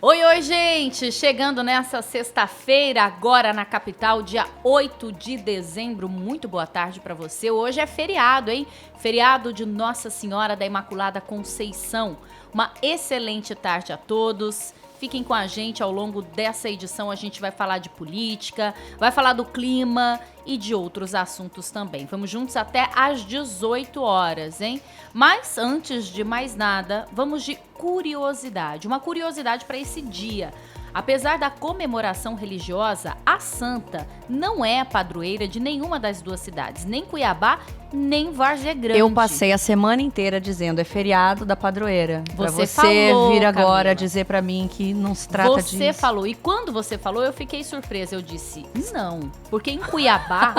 Oi, oi, gente! Chegando nessa sexta-feira, agora na capital, dia 8 de dezembro. Muito boa tarde pra você. Hoje é feriado, hein? Feriado de Nossa Senhora da Imaculada Conceição. Uma excelente tarde a todos. Fiquem com a gente ao longo dessa edição. A gente vai falar de política, vai falar do clima e de outros assuntos também. Vamos juntos até às 18 horas, hein? Mas antes de mais nada, vamos de curiosidade. Uma curiosidade para esse dia. Apesar da comemoração religiosa, a santa não é a padroeira de nenhuma das duas cidades, nem Cuiabá, nem Várzea Grande. Eu passei a semana inteira dizendo, é feriado da padroeira. Você falou, vir agora Camila, dizer pra mim que não se trata disso. Você falou, e quando você falou, eu fiquei surpresa. Eu disse, não, porque em Cuiabá,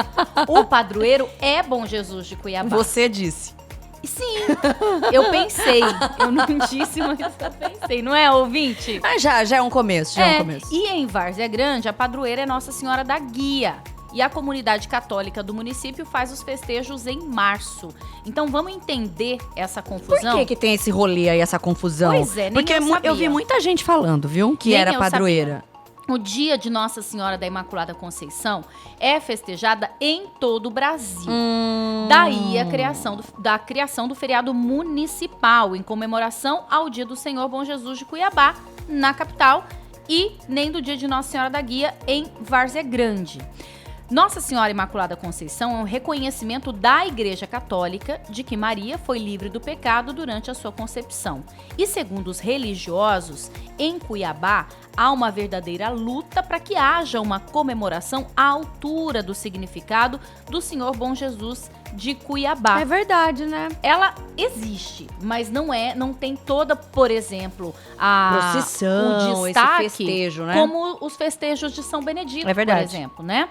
o padroeiro é Bom Jesus de Cuiabá. Você disse. Sim, eu pensei. Eu não disse, mas eu pensei. Não é, ouvinte? Mas já é um começo, é um começo. E em Várzea Grande, a padroeira é Nossa Senhora da Guia. E a comunidade católica do município faz os festejos em março. Então vamos entender essa confusão. Por que tem esse rolê aí, essa confusão? Pois é, nem porque eu sabia. Eu vi muita gente falando, viu, que Nem era eu padroeira. Sabia. O dia de Nossa Senhora da Imaculada Conceição é festejada em todo o Brasil. Daí a criação do feriado municipal, em comemoração ao Dia do Senhor Bom Jesus de Cuiabá, na capital, e nem do dia de Nossa Senhora da Guia, em Várzea Grande. Nossa Senhora Imaculada Conceição é um reconhecimento da Igreja Católica de que Maria foi livre do pecado durante a sua concepção. E segundo os religiosos, em Cuiabá há uma verdadeira luta para que haja uma comemoração à altura do significado do Senhor Bom Jesus de Cuiabá. É verdade, né? Ela existe, mas não tem toda, por exemplo, a procissão, o destaque, esse festejo, né? Como os festejos de São Benedito, é verdade. por exemplo, né?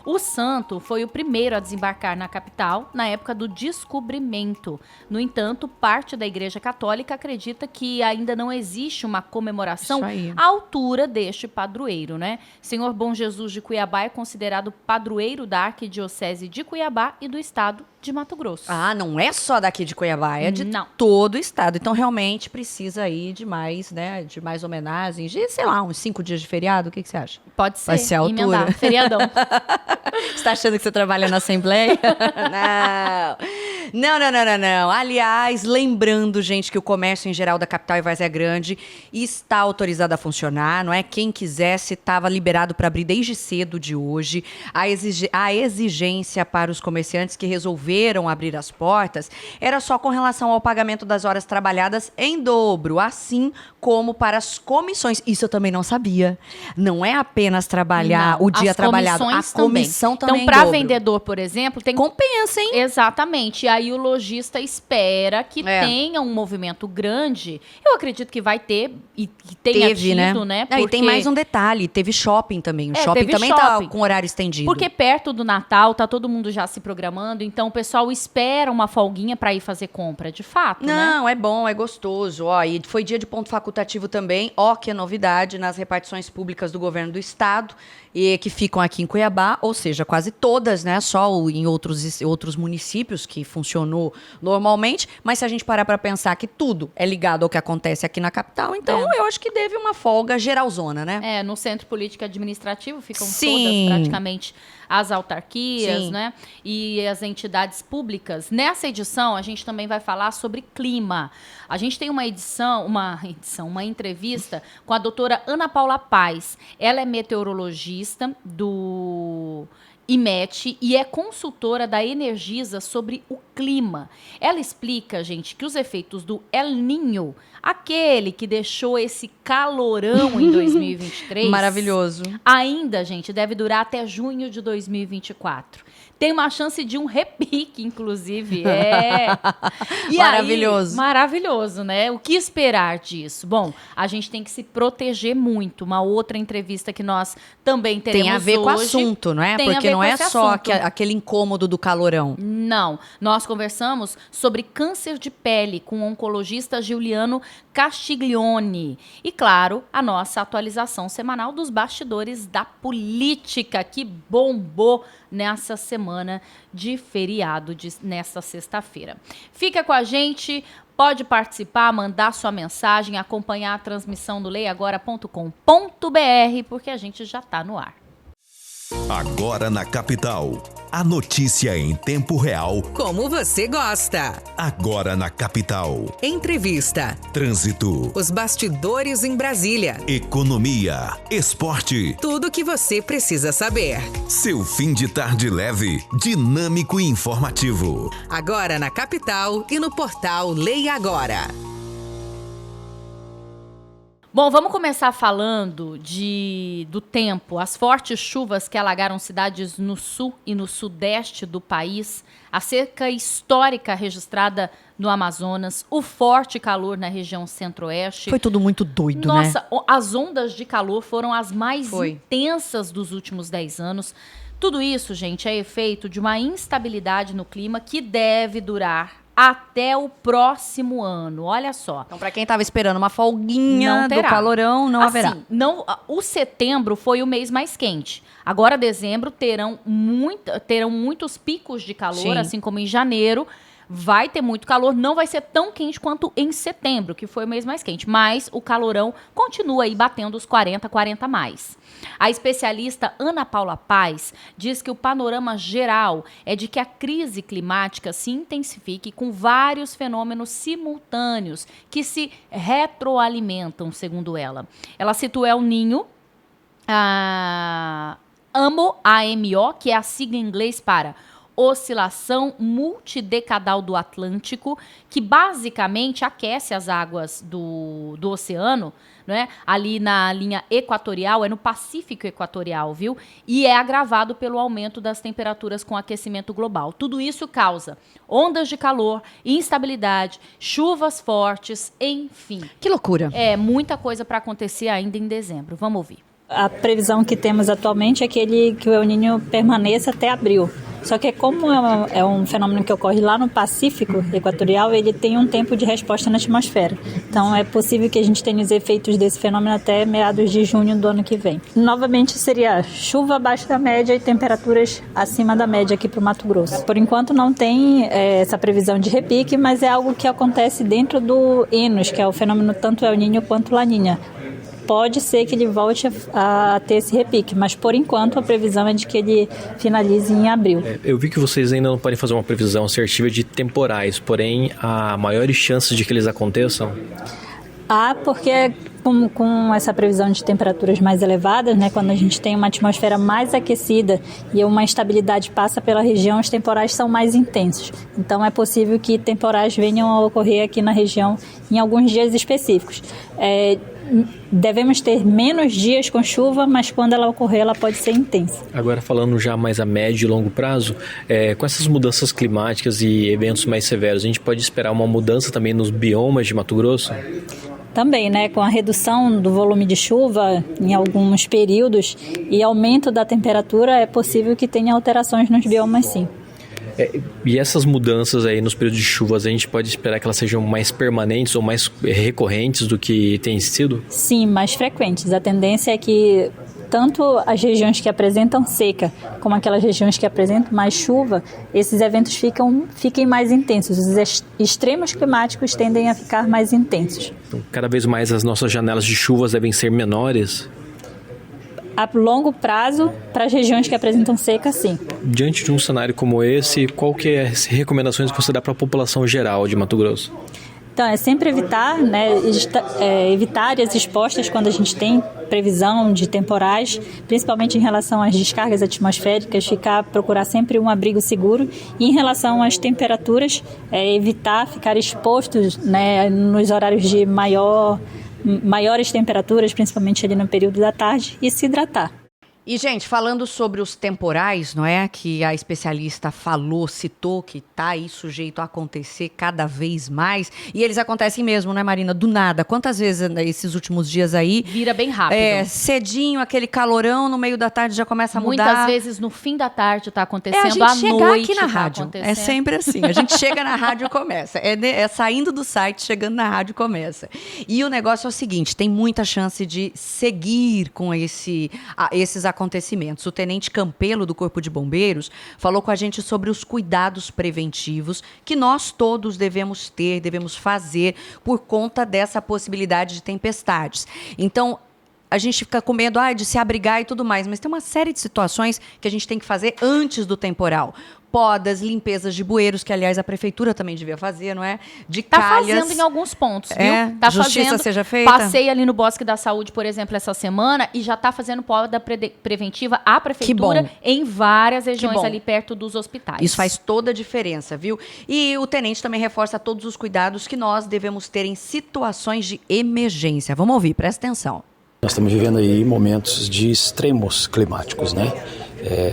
O santo foi o primeiro a desembarcar na capital na época do descobrimento. No entanto, parte da Igreja Católica acredita que ainda não existe uma comemoração à altura deste padroeiro, né? Senhor Bom Jesus de Cuiabá é considerado padroeiro da Arquidiocese de Cuiabá e do estado de Mato Grosso. Ah, não é só daqui de Cuiabá, é de todo o estado. Então, realmente, precisa aí de mais, né? De mais homenagens, de, sei lá, uns 5 dias de feriado, o que você acha? Pode ser. Vai ser a altura. Emendar, feriadão. Você tá achando que você trabalha na Assembleia? Não. Aliás, lembrando, gente, que o comércio em geral da capital e Várzea Grande está autorizado a funcionar, não é? Quem quisesse estava liberado para abrir desde cedo de hoje. A exigência para os comerciantes que resolveram abrir as portas era só com relação ao pagamento das horas trabalhadas em dobro, assim como para as comissões. Isso eu também não sabia. Não é apenas trabalhar o dia trabalhado, a comissão também. Então, para vendedor, por exemplo, tem compensa, hein? Exatamente. E aí o lojista espera que tenha um movimento grande. Eu acredito que vai ter e que tenha tido, né? Porque... E tem mais um detalhe, teve shopping também. O shopping também tá com horário estendido. Porque perto do Natal tá todo mundo já se programando, então o pessoal espera uma folguinha para ir fazer compra, de fato, Não, é bom, é gostoso. Ó, e foi dia de ponto facultativo também. Ó, que novidade nas repartições públicas do governo do estado e que ficam aqui em Cuiabá, ou seja, quase todas, né? Só em outros municípios que funcionou normalmente. Mas se a gente parar para pensar que tudo é ligado ao que acontece aqui na capital, então eu acho que teve uma folga geralzona, né? No centro político administrativo ficam todas praticamente as autarquias, né? E as entidades públicas. Nessa edição, a gente também vai falar sobre clima. A gente tem uma entrevista com a doutora Ana Paula Paz. Ela é meteorologista do IMET e é consultora da Energisa sobre o clima. Ela explica, gente, que os efeitos do El Niño, aquele que deixou esse calorão em 2023... Maravilhoso. Ainda, gente, deve durar até junho de 2024. Tem uma chance de um repique, inclusive. E maravilhoso. Aí, maravilhoso, né? O que esperar disso? Bom, a gente tem que se proteger muito. Uma outra entrevista que nós também teremos hoje. Tem a ver com o assunto, não é? Porque não é só aquele incômodo do calorão. Não. Nós conversamos sobre câncer de pele com o oncologista Giuliano Castiglione. E, claro, a nossa atualização semanal dos bastidores da política que bombou nessa semana de feriado, nessa sexta-feira. Fica com a gente. pode participar, mandar sua mensagem, acompanhar a transmissão do leiagora.com.br, porque a gente já está no ar. Agora na Capital, a notícia em tempo real, como você gosta. Agora na Capital. Entrevista, Trânsito, os bastidores em Brasília, economia, esporte, tudo o que você precisa saber. Seu fim de tarde leve, dinâmico e informativo. Agora na Capital e no portal Leia Agora. Bom, vamos começar falando do tempo. As fortes chuvas que alagaram cidades no sul e no sudeste do país, a seca histórica registrada no Amazonas, o forte calor na região centro-oeste. Foi tudo muito doido, Nossa, né? as ondas de calor foram as mais intensas dos últimos 10 anos. Tudo isso, gente, é efeito de uma instabilidade no clima que deve durar até o próximo ano, olha só. Então, para quem estava esperando uma folguinha do calorão, não haverá. O setembro foi o mês mais quente. Agora, dezembro, terão muitos picos de calor, Sim. assim como em janeiro. Vai ter muito calor, não vai ser tão quente quanto em setembro, que foi o mês mais quente. Mas o calorão continua aí batendo os 40 mais. A especialista Ana Paula Paz diz que o panorama geral é de que a crise climática se intensifique com vários fenômenos simultâneos que se retroalimentam, segundo ela. Ela cita o El Niño, AMO, que é a sigla em inglês para Oscilação Multidecadal do Atlântico, que basicamente aquece as águas do oceano, né? Ali na linha equatorial, é no Pacífico Equatorial, viu? E é agravado pelo aumento das temperaturas com aquecimento global. Tudo isso causa ondas de calor, instabilidade, chuvas fortes, enfim. Que loucura. É muita coisa para acontecer ainda em dezembro. Vamos ouvir. A previsão que temos atualmente é que o El Niño permaneça até abril. Só que como é um fenômeno que ocorre lá no Pacífico Equatorial, ele tem um tempo de resposta na atmosfera. Então é possível que a gente tenha os efeitos desse fenômeno até meados de junho do ano que vem. Novamente seria chuva abaixo da média e temperaturas acima da média aqui para o Mato Grosso. Por enquanto não tem essa previsão de repique, mas é algo que acontece dentro do Enos, que é o fenômeno tanto El Niño quanto La Niña. Pode ser que ele volte a ter esse repique, mas por enquanto a previsão é de que ele finalize em abril. Eu vi que vocês ainda não podem fazer uma previsão assertiva de temporais, porém há maiores chances de que eles aconteçam? Porque com essa previsão de temperaturas mais elevadas, né, quando a gente tem uma atmosfera mais aquecida e uma instabilidade passa pela região, os temporais são mais intensos. Então é possível que temporais venham a ocorrer aqui na região em alguns dias específicos. Devemos ter menos dias com chuva, mas quando ela ocorrer, ela pode ser intensa. Agora falando já mais a médio e longo prazo, com essas mudanças climáticas e eventos mais severos, a gente pode esperar uma mudança também nos biomas de Mato Grosso? Também, né, com a redução do volume de chuva em alguns períodos e aumento da temperatura, é possível que tenha alterações nos biomas, sim. E essas mudanças aí nos períodos de chuvas, a gente pode esperar que elas sejam mais permanentes ou mais recorrentes do que tem sido? Sim, mais frequentes. A tendência é que tanto as regiões que apresentam seca como aquelas regiões que apresentam mais chuva, esses eventos fiquem mais intensos. Os extremos climáticos tendem a ficar mais intensos. Então, cada vez mais as nossas janelas de chuvas devem ser menores? A longo prazo, para as regiões que apresentam seca, sim. Diante de um cenário como esse, qual que é as recomendações que você dá para a população geral de Mato Grosso? Então, é sempre evitar, né, evitar áreas expostas quando a gente tem previsão de temporais, principalmente em relação às descargas atmosféricas, procurar sempre um abrigo seguro. E em relação às temperaturas, evitar ficar expostos, né, nos horários de maiores temperaturas, principalmente ali no período da tarde, e se hidratar. E, gente, falando sobre os temporais, não é? Que a especialista citou que tá aí sujeito a acontecer cada vez mais. E eles acontecem mesmo, né, Marina? Do nada. Quantas vezes esses últimos dias aí... Vira bem rápido. Cedinho, aquele calorão, no meio da tarde já começa a mudar. Muitas vezes no fim da tarde tá acontecendo, a gente à chegar noite aqui na tá rádio. acontecendo. É sempre assim. A gente chega na rádio e começa. É saindo do site, chegando na rádio começa. E o negócio é o seguinte, tem muita chance de seguir com esses acontecimentos acontecimentos. O tenente Campelo, do Corpo de Bombeiros, falou com a gente sobre os cuidados preventivos que nós todos devemos ter, devemos fazer por conta dessa possibilidade de tempestades. Então, a gente fica com medo de se abrigar e tudo mais, mas tem uma série de situações que a gente tem que fazer antes do temporal. Podas, limpezas de bueiros, que, aliás, a prefeitura também devia fazer, não é? De calhas. Tá fazendo em alguns pontos, viu? Tá justiça fazendo, seja feita. Passei ali no Bosque da Saúde, por exemplo, essa semana, e já tá fazendo poda preventiva a prefeitura em várias regiões ali perto dos hospitais. Isso faz toda a diferença, viu? E o tenente também reforça todos os cuidados que nós devemos ter em situações de emergência. Vamos ouvir, presta atenção. Nós estamos vivendo aí momentos de extremos climáticos, né?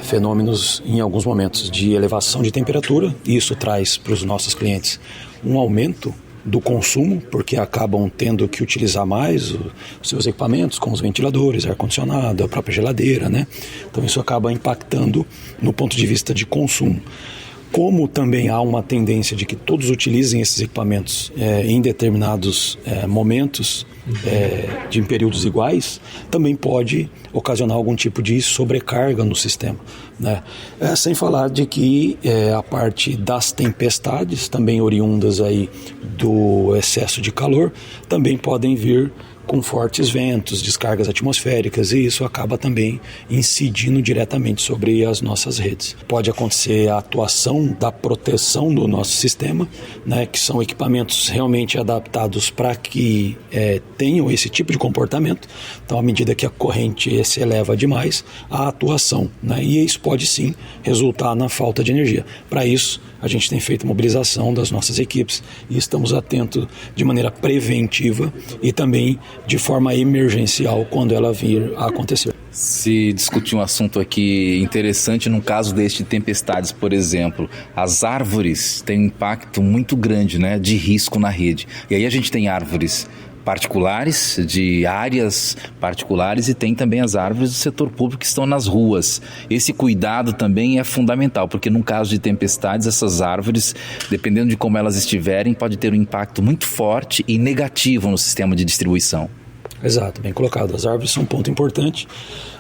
Fenômenos, em alguns momentos, de elevação de temperatura, e isso traz para os nossos clientes um aumento do consumo, porque acabam tendo que utilizar mais os seus equipamentos, como os ventiladores, ar-condicionado, a própria geladeira, né? Então isso acaba impactando no ponto de vista de consumo. Como também há uma tendência de que todos utilizem esses equipamentos em determinados momentos, em períodos iguais, também pode ocasionar algum tipo de sobrecarga no sistema, né? Sem falar de que a parte das tempestades, também oriundas aí do excesso de calor, também podem vir com fortes ventos, descargas atmosféricas, e isso acaba também incidindo diretamente sobre as nossas redes. Pode acontecer a atuação da proteção do nosso sistema, né, que são equipamentos realmente adaptados para que tenham esse tipo de comportamento. Então, à medida que a corrente se eleva demais, a atuação, né, e isso pode sim resultar na falta de energia. Para isso, a gente tem feito mobilização das nossas equipes e estamos atentos de maneira preventiva e também de forma emergencial quando ela vir a acontecer. Se discutir um assunto aqui interessante, no caso deste de tempestades, por exemplo, as árvores têm um impacto muito grande, né, de risco na rede. E aí a gente tem árvores particulares, de áreas particulares, e tem também as árvores do setor público que estão nas ruas. Esse cuidado também é fundamental, porque no caso de tempestades, essas árvores, dependendo de como elas estiverem, pode ter um impacto muito forte e negativo no sistema de distribuição. Exato, bem colocado. As árvores são um ponto importante,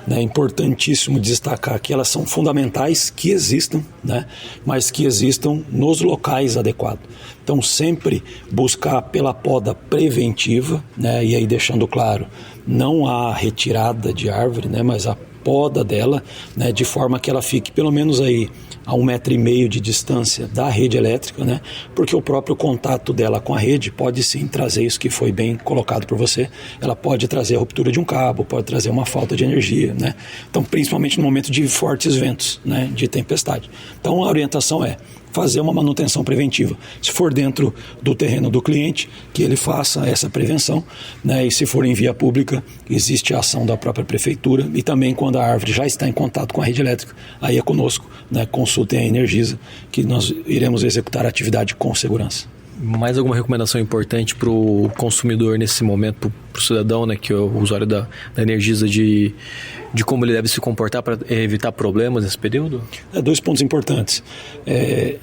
né? É importantíssimo destacar que elas são fundamentais, que existam, né? Mas que existam nos locais adequados. Então, sempre buscar pela poda preventiva, né? E aí deixando claro, não há retirada de árvore, né? Mas a poda dela, né? De forma que ela fique pelo menos aí a 1,5 metro de distância da rede elétrica, né? Porque o próprio contato dela com a rede pode sim trazer isso que foi bem colocado por você. Ela pode trazer a ruptura de um cabo, pode trazer uma falta de energia, né? Então, principalmente no momento de fortes ventos, né? De tempestade. Então, a orientação é fazer uma manutenção preventiva. Se for dentro do terreno do cliente, que ele faça essa prevenção, né? E se for em via pública, existe a ação da própria prefeitura, e também quando a árvore já está em contato com a rede elétrica, aí é conosco, né? Consultem a Energisa, que nós iremos executar a atividade com segurança. Mais alguma recomendação importante para o consumidor nesse momento, para o cidadão, né, que é o usuário da Energisa, de como ele deve se comportar para evitar problemas nesse período? 2 pontos importantes.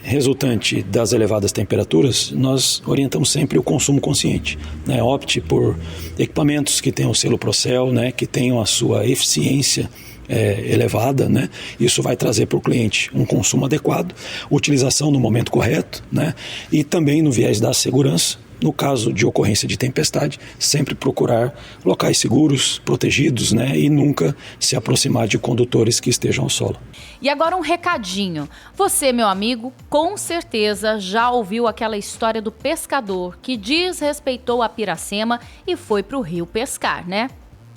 Resultante das elevadas temperaturas, nós orientamos sempre o consumo consciente, né? Opte por equipamentos que tenham o selo Procel, né, que tenham a sua eficiência elevada, né? Isso vai trazer para o cliente um consumo adequado, utilização no momento correto, né? E também no viés da segurança. No caso de ocorrência de tempestade, sempre procurar locais seguros, protegidos, né? E nunca se aproximar de condutores que estejam ao solo. E agora um recadinho. Você, meu amigo, com certeza já ouviu aquela história do pescador que desrespeitou a Piracema e foi para o rio pescar, né?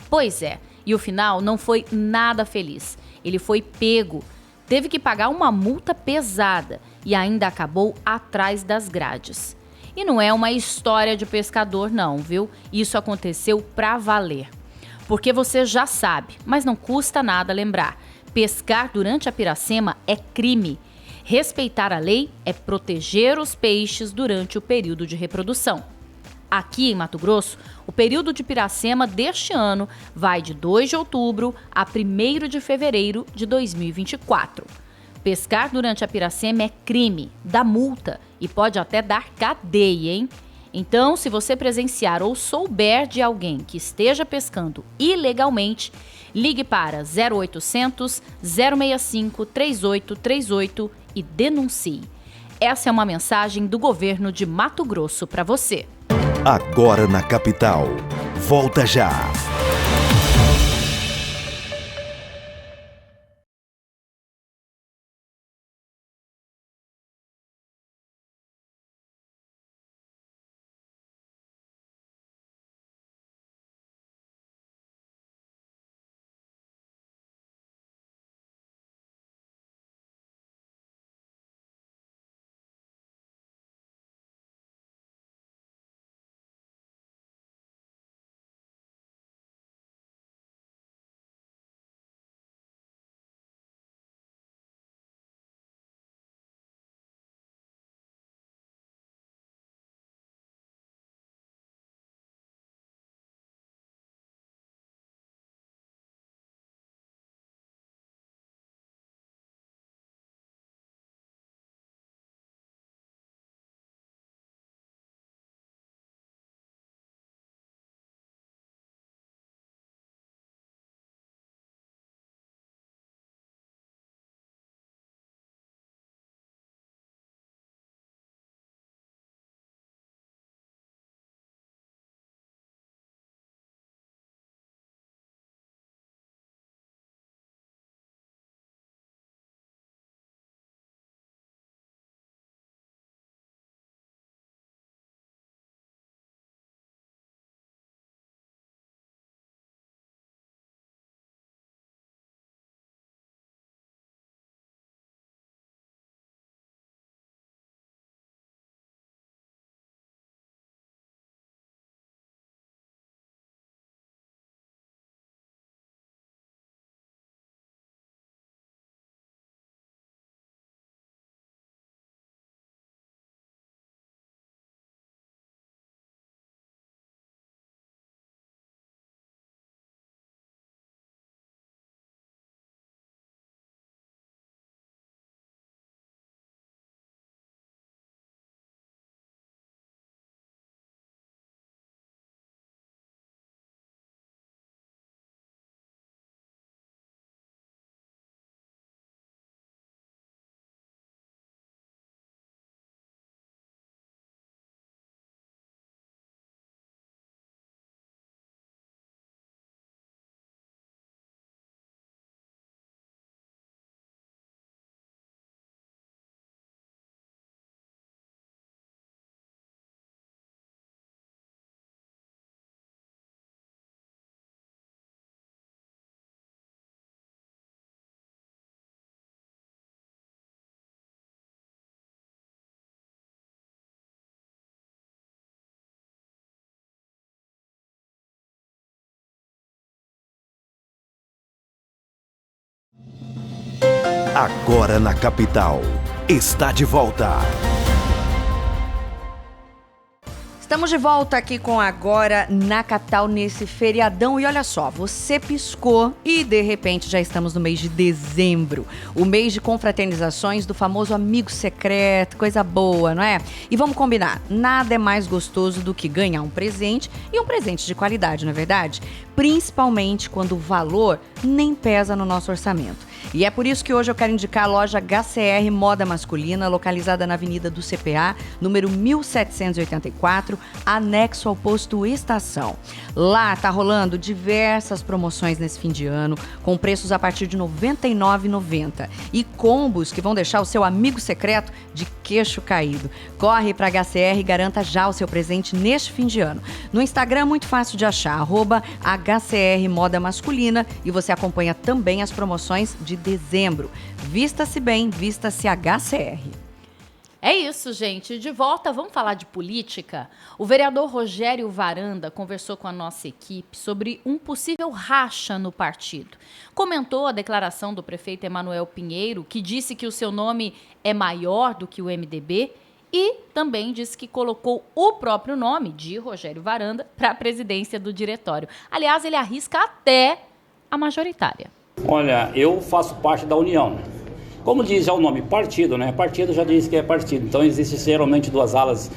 Pois é. E o final não foi nada feliz. Ele foi pego, teve que pagar uma multa pesada e ainda acabou atrás das grades. E não é uma história de pescador não, viu? Isso aconteceu pra valer. Porque você já sabe, mas não custa nada lembrar. Pescar durante a Piracema é crime. Respeitar a lei é proteger os peixes durante o período de reprodução. Aqui em Mato Grosso, o período de Piracema deste ano vai de 2 de outubro a 1º de fevereiro de 2024. Pescar durante a Piracema é crime, dá multa e pode até dar cadeia, hein? Então, se você presenciar ou souber de alguém que esteja pescando ilegalmente, ligue para 0800 065 3838 e denuncie. Essa é uma mensagem do governo de Mato Grosso para você. Agora na capital. Volta já. Agora na capital. Está de volta. Estamos de volta aqui com Agora na Capital nesse feriadão. E olha só, você piscou e de repente já estamos no mês de dezembro. O mês de confraternizações do famoso amigo secreto, coisa boa, não é? E vamos combinar, nada é mais gostoso do que ganhar um presente e um presente de qualidade, não é verdade? Principalmente quando o valor nem pesa no nosso orçamento. E é por isso que hoje eu quero indicar a loja HCR Moda Masculina, localizada na Avenida do CPA, número 1784, anexo ao posto Estação. Lá tá rolando diversas promoções nesse fim de ano, com preços a partir de R$ 99,90 e combos que vão deixar o seu amigo secreto de queixo caído. Corre para HCR e garanta já o seu presente neste fim de ano. No Instagram é muito fácil de achar, @HCR Moda Masculina, e você acompanha também as promoções de dezembro. Vista-se bem, vista-se HCR. É isso, gente. De volta, vamos falar de política? O vereador Rogério Varanda conversou com a nossa equipe sobre um possível racha no partido. Comentou a declaração do prefeito Emanuel Pinheiro, que disse que o seu nome é maior do que o MDB, e também disse que colocou o próprio nome de Rogério Varanda para a presidência do diretório. Aliás, ele arrisca até a majoritária. Olha, eu faço parte da União. Como diz já o nome, partido, né? Partido já diz que é partido, então existe geralmente 2 alas,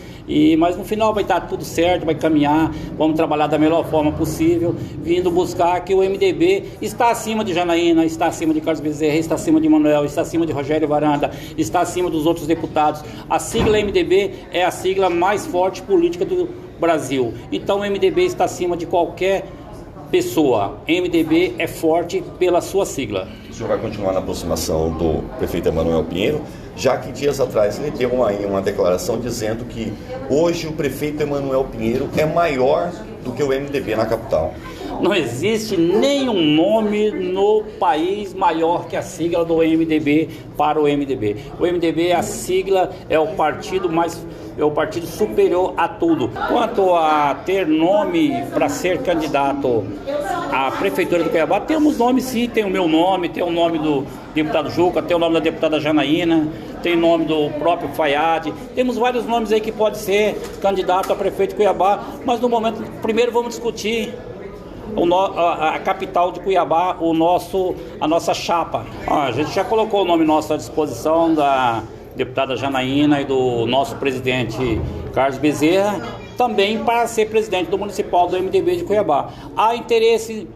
mas no final vai estar tudo certo, vai caminhar, vamos trabalhar da melhor forma possível, vindo buscar que o MDB está acima de Janaína, está acima de Carlos Bezerra, está acima de Manuel, está acima de Rogério Varanda, está acima dos outros deputados. A sigla MDB é a sigla mais forte política do Brasil, então o MDB está acima de qualquer pessoa. MDB é forte pela sua sigla. O senhor vai continuar na aproximação do prefeito Emanuel Pinheiro, já que dias atrás ele deu uma declaração dizendo que hoje o prefeito Emanuel Pinheiro é maior do que o MDB na capital. Não existe nenhum nome no país maior que a sigla do MDB para o MDB. O MDB é a sigla, é o partido superior a tudo. Quanto a ter nome para ser candidato à Prefeitura de Cuiabá, temos nome sim, tem o meu nome, tem o nome do deputado Juca, tem o nome da deputada Janaína, tem o nome do próprio Fayad, temos vários nomes aí que pode ser candidato a prefeito de Cuiabá, mas no momento, primeiro vamos discutir a capital de Cuiabá, a nossa chapa. A gente já colocou o nome nosso à disposição da deputada Janaína e do nosso presidente Carlos Bezerra, também para ser presidente do municipal do MDB de Cuiabá. Há interesse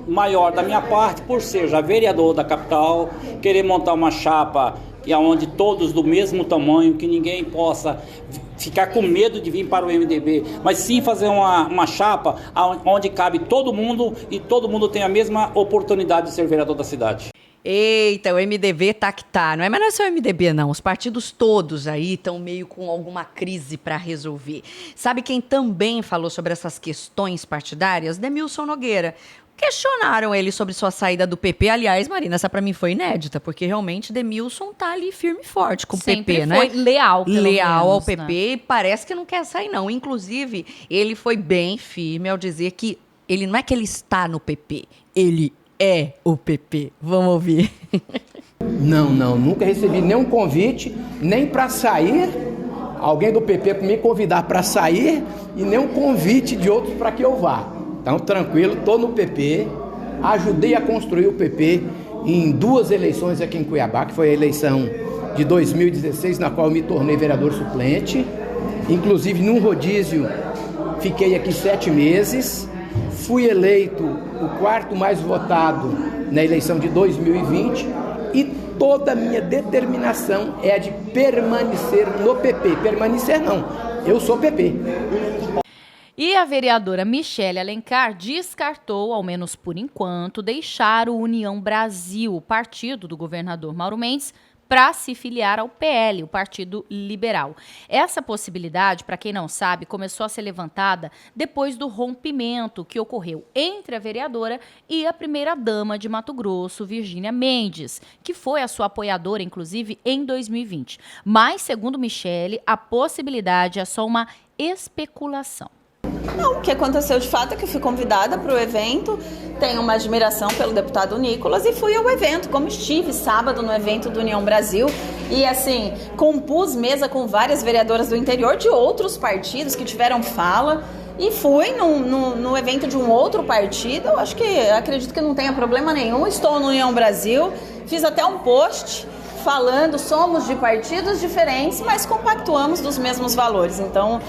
maior da minha parte, por ser já vereador da capital, querer montar uma chapa onde todos do mesmo tamanho, que ninguém possa ficar com medo de vir para o MDB, mas sim fazer uma chapa onde cabe todo mundo e todo mundo tem a mesma oportunidade de ser vereador da cidade. Eita, o MDB tá que tá, não é? Mas não é só o MDB, não. Os partidos todos aí estão meio com alguma crise para resolver. Sabe quem também falou sobre essas questões partidárias? Demilson Nogueira. Questionaram ele sobre sua saída do PP. Aliás, Marina, essa pra mim foi inédita, porque realmente Demilson tá ali firme e forte com o PP, né? Sempre foi leal, pelo leal ao menos, PP, né? E parece que não quer sair, não. Inclusive, ele foi bem firme ao dizer que ele não é que ele está no PP, ele é o PP. Vamos ouvir. Não, nunca recebi nenhum convite, nem para sair, alguém do PP me convidar para sair, e nem um convite de outros para que eu vá. Então, tranquilo, estou no PP, ajudei a construir o PP em 2 eleições aqui em Cuiabá, que foi a eleição de 2016, na qual eu me tornei vereador suplente. Inclusive, num rodízio, fiquei aqui 7 meses, fui eleito o 4º mais votado na eleição de 2020 e toda a minha determinação é a de permanecer no PP. Permanecer não, eu sou PP. E a vereadora Michele Alencar descartou, ao menos por enquanto, deixar o União Brasil, o partido do governador Mauro Mendes, para se filiar ao PL, o Partido Liberal. Essa possibilidade, para quem não sabe, começou a ser levantada depois do rompimento que ocorreu entre a vereadora e a primeira-dama de Mato Grosso, Virgínia Mendes, que foi a sua apoiadora, inclusive, em 2020. Mas, segundo Michele, a possibilidade é só uma especulação. Não, o que aconteceu de fato é que eu fui convidada para o evento, tenho uma admiração pelo deputado Nicolas e fui ao evento, como estive sábado no evento do União Brasil e assim, compus mesa com várias vereadoras do interior de outros partidos que tiveram fala e fui no evento de um outro partido, acredito que não tenha problema nenhum, estou no União Brasil, fiz até um post falando, somos de partidos diferentes, mas compactuamos dos mesmos valores, então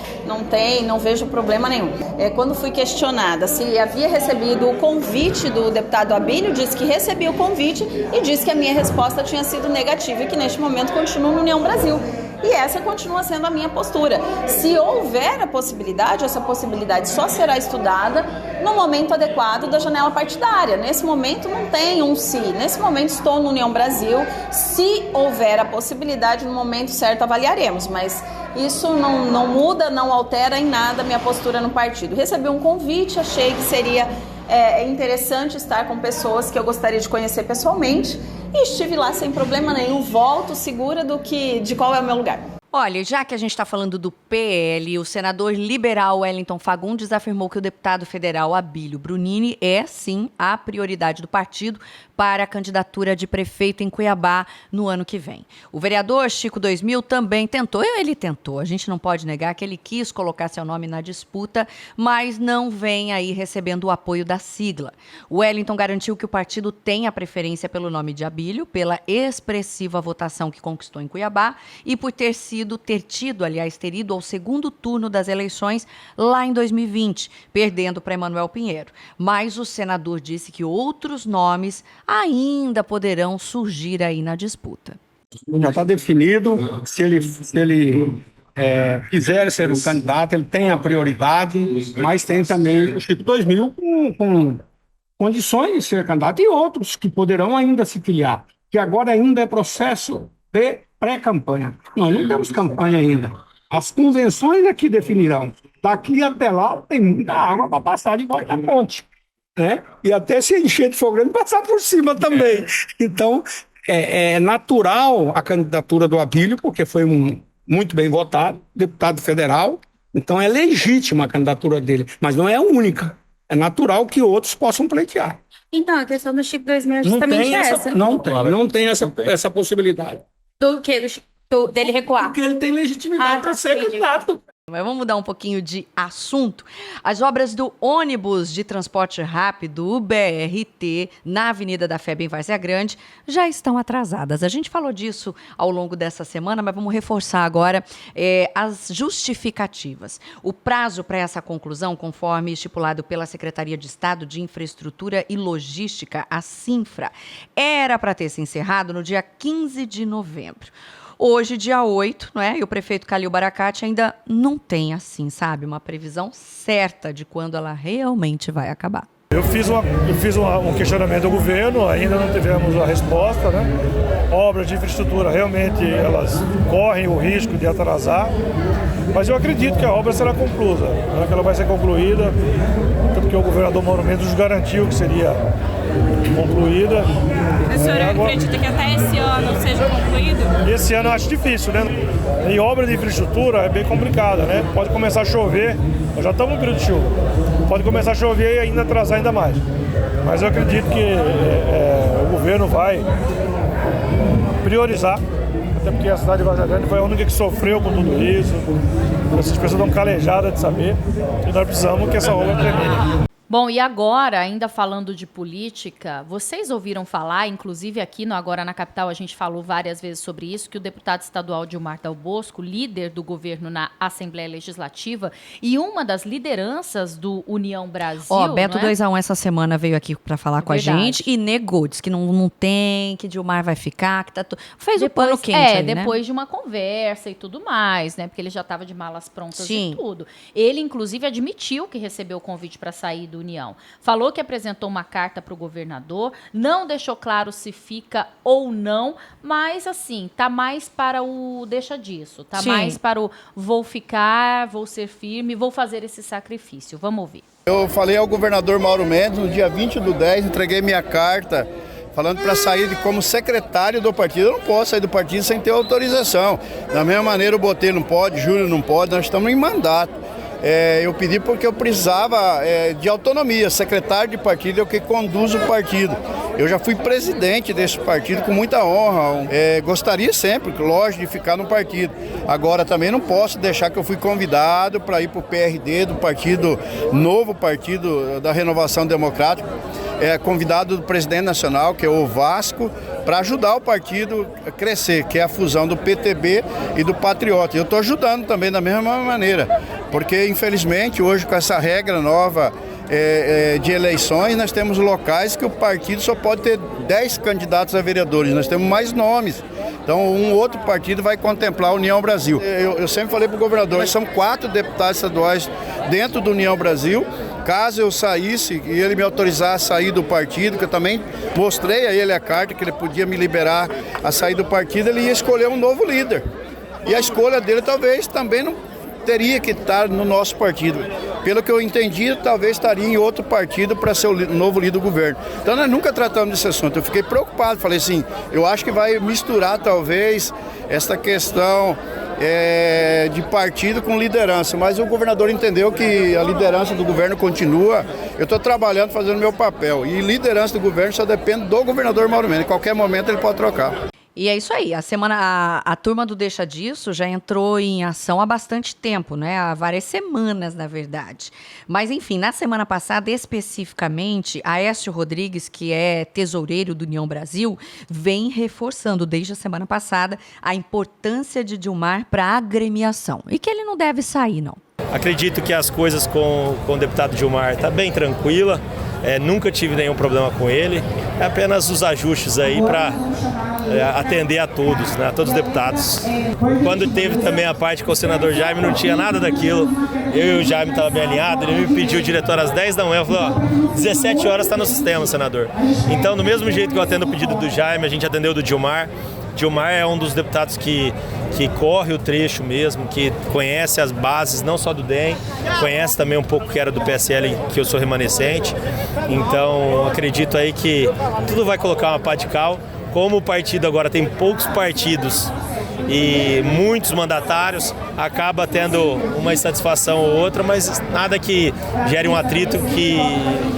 não vejo problema nenhum. Quando fui questionada se havia recebido o convite do deputado Abílio, disse que recebi o convite e disse que a minha resposta tinha sido negativa e que neste momento continuo no União Brasil. E essa continua sendo a minha postura. Se houver a possibilidade, essa possibilidade só será estudada no momento adequado da janela partidária. Nesse momento não tem um se. Nesse momento estou no União Brasil. Se houver a possibilidade, no momento certo avaliaremos. Mas isso não muda, não altera em nada a minha postura no partido. Recebi um convite, achei que seria interessante estar com pessoas que eu gostaria de conhecer pessoalmente. E estive lá sem problema nenhum, volto segura de qual é o meu lugar. Olha, já que a gente está falando do PL, o senador liberal Wellington Fagundes afirmou que o deputado federal Abílio Brunini é, sim, a prioridade do partido para a candidatura de prefeito em Cuiabá no ano que vem. O vereador Chico 2000 também tentou, a gente não pode negar que ele quis colocar seu nome na disputa, mas não vem aí recebendo o apoio da sigla. O Wellington garantiu que o partido tem a preferência pelo nome de Abílio, pela expressiva votação que conquistou em Cuiabá e por ter ido ao segundo turno das eleições lá em 2020, perdendo para Emanuel Pinheiro. Mas o senador disse que outros nomes ainda poderão surgir aí na disputa. Já está definido, se ele quiser ser o candidato, ele tem a prioridade, mas tem também o Chico 2000 com condições de ser candidato e outros que poderão ainda se filiar, que agora ainda é processo de pré-campanha. Nós não temos campanha ainda. As convenções é que definirão. Daqui até lá tem muita água para passar debaixo da ponte, né? E até se encher de fogo grande passar por cima também. Então, é natural a candidatura do Abílio, porque foi muito bem votado, deputado federal. Então, é legítima a candidatura dele, mas não é a única. É natural que outros possam pleitear. Então, a questão do Chico 2000 é justamente essa. Não tem essa possibilidade. Do que? Dele recuar? Porque ele tem legitimidade para ser candidato. Mas vamos mudar um pouquinho de assunto. As obras do ônibus de transporte rápido, o BRT, na Avenida da FEB em Várzea Grande, já estão atrasadas. A gente falou disso ao longo dessa semana, mas vamos reforçar agora as justificativas. O prazo para essa conclusão, conforme estipulado pela Secretaria de Estado de Infraestrutura e Logística, a Sinfra, era para ter se encerrado no dia 15 de novembro. Hoje, dia 8, não é? E o prefeito Calil Baracate ainda não tem, assim, sabe, uma previsão certa de quando ela realmente vai acabar. Eu fiz um questionamento ao governo, ainda não tivemos a resposta, né? Obras de infraestrutura, realmente, elas correm o risco de atrasar, mas eu acredito que a obra será concluída, né? Que ela vai ser concluída, tanto que o governador Mauro Mendes nos garantiu que seria concluída. O senhor acredita que até esse ano seja concluído? Esse ano eu acho difícil, né? Em obra de infraestrutura é bem complicada, né? Pode começar a chover, nós já estamos no período de chuva, pode começar a chover e ainda atrasar ainda mais. Mas eu acredito que o governo vai priorizar, até porque a cidade de Várzea Grande foi a única que sofreu com tudo isso. Essas pessoas estão calejadas de saber e nós precisamos que essa obra termine. Bom, e agora, ainda falando de política, vocês ouviram falar, inclusive aqui no Agora na Capital a gente falou várias vezes sobre isso, que o deputado estadual Dilmar Dal Bosco, líder do governo na Assembleia Legislativa e uma das lideranças do União Brasil... Beto 2-1 essa semana veio aqui para falar com a gente e negou, disse que não tem, que Dilmar vai ficar, que tá fez o pano quente ali, depois de uma conversa e tudo mais, né? Porque ele já estava de malas prontas e tudo. Ele, inclusive, admitiu que recebeu o convite para sair do União. Falou que apresentou uma carta para o governador, não deixou claro se fica ou não, mas assim, tá mais para o deixa disso, tá mais para o vou ficar, vou ser firme, vou fazer esse sacrifício. Vamos ouvir. Eu falei ao governador Mauro Mendes no dia 20/10, entreguei minha carta falando para sair como secretário do partido. Eu não posso sair do partido sem ter autorização. Da mesma maneira o Botelho não pode, Júlio não pode, nós estamos em mandato. Eu pedi porque eu precisava de autonomia. Secretário de partido é o que conduz o partido. Eu já fui presidente desse partido com muita honra. Gostaria sempre, lógico, de ficar no partido. Agora também não posso deixar que eu fui convidado para ir para o PRD, do partido, novo partido da Renovação Democrática. Convidado do presidente nacional, que é o Vasco, para ajudar o partido a crescer, que é a fusão do PTB e do Patriota. Eu estou ajudando também da mesma maneira, porque infelizmente hoje com essa regra nova de eleições, nós temos locais que o partido só pode ter 10 candidatos a vereadores, nós temos mais nomes. Então um outro partido vai contemplar a União Brasil. Eu sempre falei para o governador, são 4 deputados estaduais dentro do União Brasil. Caso eu saísse e ele me autorizasse a sair do partido, que eu também mostrei a ele a carta que ele podia me liberar a sair do partido, ele ia escolher um novo líder. E a escolha dele talvez também não teria que estar no nosso partido. Pelo que eu entendi, talvez estaria em outro partido para ser o novo líder do governo. Então nós nunca tratamos desse assunto. Eu fiquei preocupado, falei assim, eu acho que vai misturar talvez essa questão de partido com liderança, mas o governador entendeu que a liderança do governo continua. Eu estou trabalhando, fazendo meu papel, e liderança do governo só depende do governador Mauro Mendes. Em qualquer momento ele pode trocar. E é isso aí, a turma do Deixa Disso já entrou em ação há bastante tempo, né? Há várias semanas, na verdade. Mas, enfim, na semana passada, especificamente, Aécio Rodrigues, que é tesoureiro do União Brasil, vem reforçando desde a semana passada a importância de Dilmar para a agremiação. E que ele não deve sair, não. Acredito que as coisas com o deputado Dilmar tá bem tranquila. Nunca tive nenhum problema com ele. É apenas os ajustes aí para atender a todos, né, a todos os deputados. Quando teve também a parte com o senador Jaime, não tinha nada daquilo. Eu e o Jaime estava bem alinhado, ele me pediu o diretor às 10 da manhã, falou, 17 horas está no sistema, senador. Então, do mesmo jeito que eu atendo o pedido do Jaime, a gente atendeu do Dilmar. Dilmar é um dos deputados que corre o trecho mesmo, que conhece as bases, não só do DEM, conhece também um pouco que era do PSL, que eu sou remanescente. Então, acredito aí que tudo vai colocar uma pá de cal. Como o partido agora tem poucos partidos e muitos mandatários, acaba tendo uma insatisfação ou outra, mas nada que gere um atrito que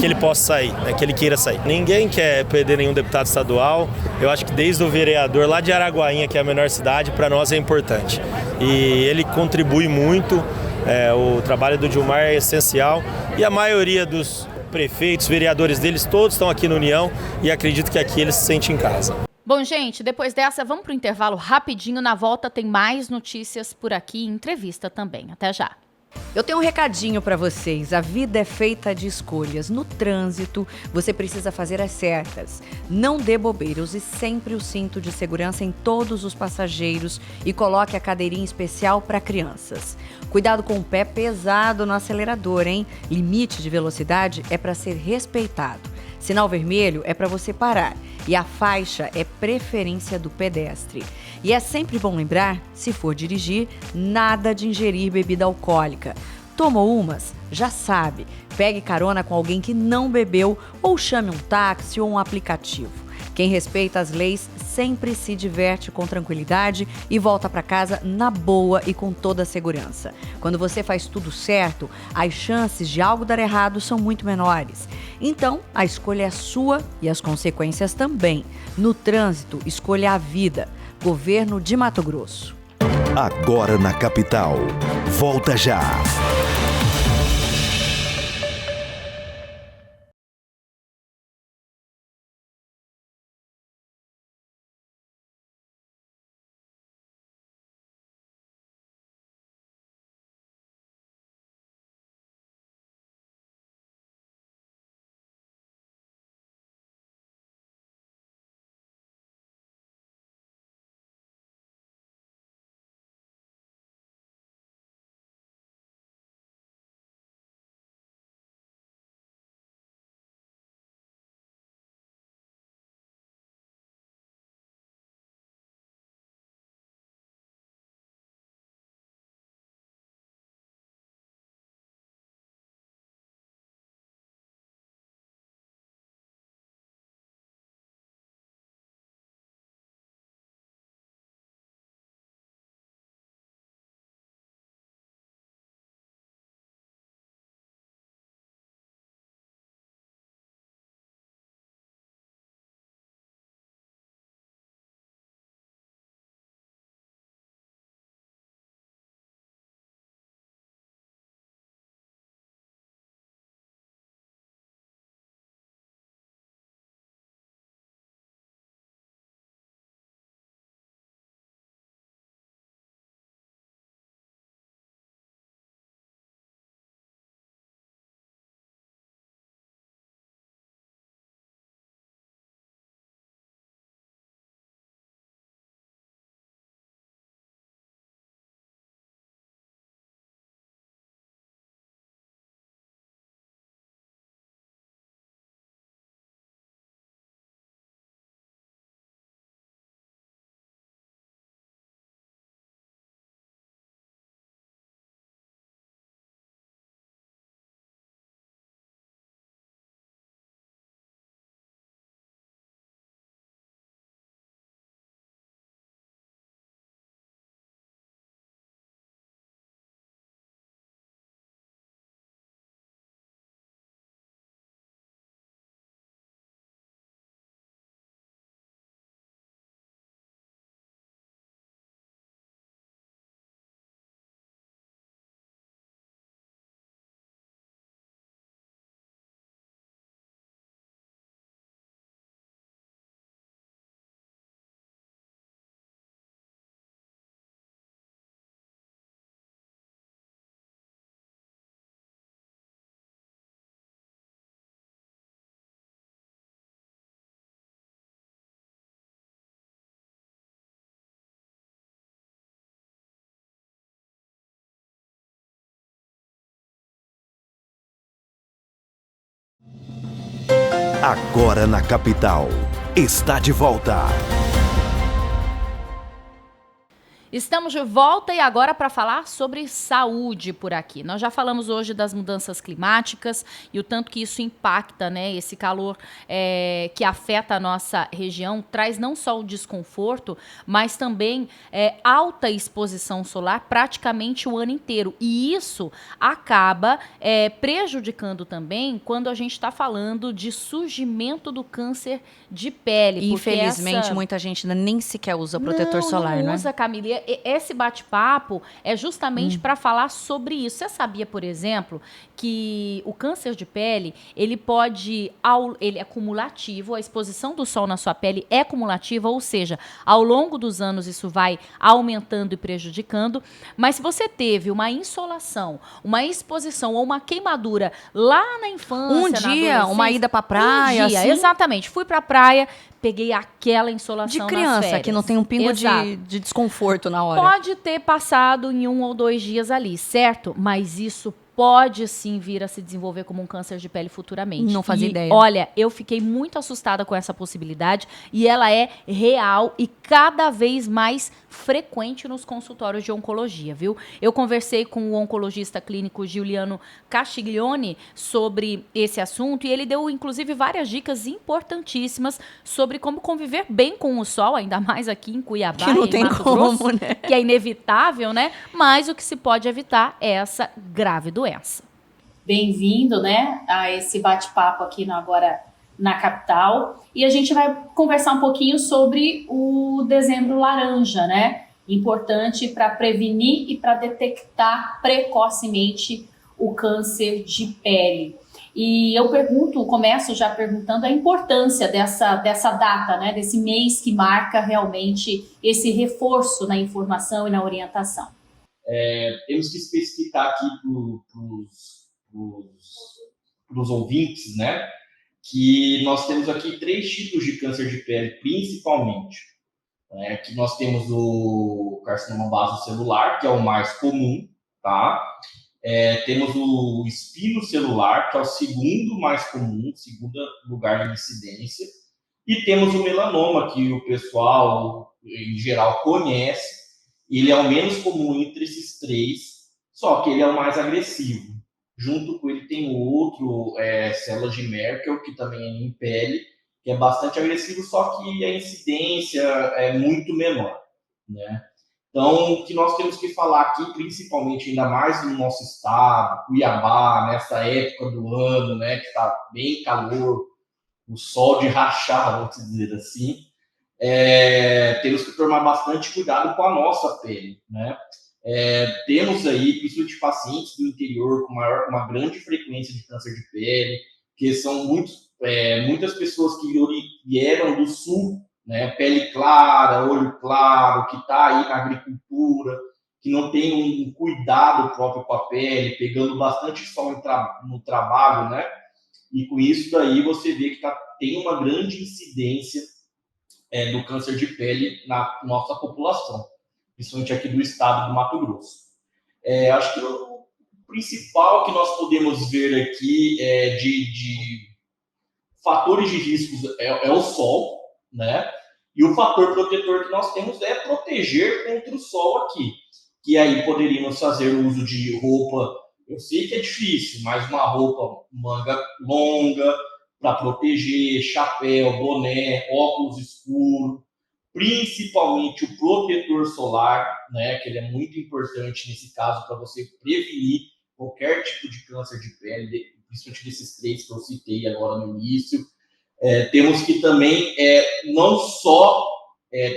ele possa sair, né, que ele queira sair. Ninguém quer perder nenhum deputado estadual. Eu acho que desde o vereador lá de Araguainha, que é a menor cidade, para nós é importante. E ele contribui muito, o trabalho do Dilmar é essencial e a maioria dos prefeitos, vereadores deles, todos estão aqui na União e acredito que aqui eles se sentem em casa. Bom, gente, depois dessa, vamos para o intervalo rapidinho. Na volta tem mais notícias por aqui e entrevista também. Até já. Eu tenho um recadinho para vocês. A vida é feita de escolhas. No trânsito, você precisa fazer as certas. Não dê bobeira. Use sempre o cinto de segurança em todos os passageiros e coloque a cadeirinha especial para crianças. Cuidado com o pé pesado no acelerador, hein? Limite de velocidade é para ser respeitado. Sinal vermelho é para você parar e a faixa é preferência do pedestre. E é sempre bom lembrar, se for dirigir, nada de ingerir bebida alcoólica. Tomou umas? Já sabe. Pegue carona com alguém que não bebeu ou chame um táxi ou um aplicativo. Quem respeita as leis sempre se diverte com tranquilidade e volta para casa na boa e com toda a segurança. Quando você faz tudo certo, as chances de algo dar errado são muito menores. Então, a escolha é sua e as consequências também. No trânsito, escolha a vida. Governo de Mato Grosso. Agora na capital. Volta já. Agora na capital. Está de volta. Estamos de volta e agora para falar sobre saúde por aqui. Nós já falamos hoje das mudanças climáticas e o tanto que isso impacta, né? Esse calor que afeta a nossa região traz não só o desconforto, mas também alta exposição solar praticamente o ano inteiro. E isso acaba prejudicando também quando a gente está falando de surgimento do câncer de pele. Infelizmente, muita gente ainda nem sequer usa protetor solar, né? Não usa, Camila. Esse bate-papo é justamente para falar sobre isso. Você sabia, por exemplo, que o câncer de pele, ele é cumulativo, a exposição do sol na sua pele é cumulativa, ou seja, ao longo dos anos isso vai aumentando e prejudicando, mas se você teve uma insolação, uma exposição ou uma queimadura lá na infância, uma ida pra praia, assim? Exatamente, fui pra praia, peguei aquela insolação de criança, nas férias. que não tem um pingo de desconforto na hora. Pode ter passado em 1 ou 2 dias ali, certo? Mas isso pode sim vir a se desenvolver como um câncer de pele futuramente. Não fazia ideia. Olha, eu fiquei muito assustada com essa possibilidade e ela é real e cada vez mais frequente nos consultórios de oncologia, viu? Eu conversei com o oncologista clínico Giuliano Castiglione sobre esse assunto e ele deu, inclusive, várias dicas importantíssimas sobre como conviver bem com o sol, ainda mais aqui em Cuiabá, que não tem Mato como, Grosso, né? Que é inevitável, né? Mas o que se pode evitar é essa grave doença. Bem-vindo, né, a esse bate-papo aqui no Agora na Capital. E a gente vai conversar um pouquinho sobre o Dezembro Laranja, né? Importante para prevenir e para detectar precocemente o câncer de pele. E eu começo já perguntando a importância dessa data, né? Desse mês que marca realmente esse reforço na informação e na orientação. Temos que especificar aqui para os ouvintes, né, que nós temos aqui 3 tipos de câncer de pele, principalmente. Que nós temos o carcinoma basocelular, que é o mais comum, tá? Temos o espinocelular, que é o segundo mais comum, segundo lugar de incidência. E temos o melanoma, que o pessoal, em geral, conhece. Ele é o menos comum entre esses 3, só que ele é o mais agressivo. Junto com ele tem o outro, células de Merkel, que também é em pele, que é bastante agressivo, só que a incidência é muito menor, né? Então, o que nós temos que falar aqui, principalmente, ainda mais no nosso estado, Cuiabá, nessa época do ano, né, que está bem calor, o sol de rachar, vamos dizer assim, temos que tomar bastante cuidado com a nossa pele, né? Temos aí, principalmente pacientes do interior com uma grande frequência de câncer de pele, que são muitas pessoas que vieram do sul, né? Pele clara, olho claro, que está aí na agricultura, que não tem um cuidado próprio com a pele, pegando bastante sol no trabalho, né? E com isso daí você vê que tem uma grande incidência do câncer de pele na nossa população, principalmente aqui do estado do Mato Grosso. Acho que o principal que nós podemos ver aqui de fatores de riscos é o sol, né? E o fator protetor que nós temos é proteger contra o sol aqui, que aí poderíamos fazer uso de roupa, eu sei que é difícil, mas uma roupa manga longa, para proteger, chapéu, boné, óculos escuros, principalmente o protetor solar, né, que ele é muito importante nesse caso para você prevenir qualquer tipo de câncer de pele, principalmente desses 3 que eu citei agora no início. Temos que também não só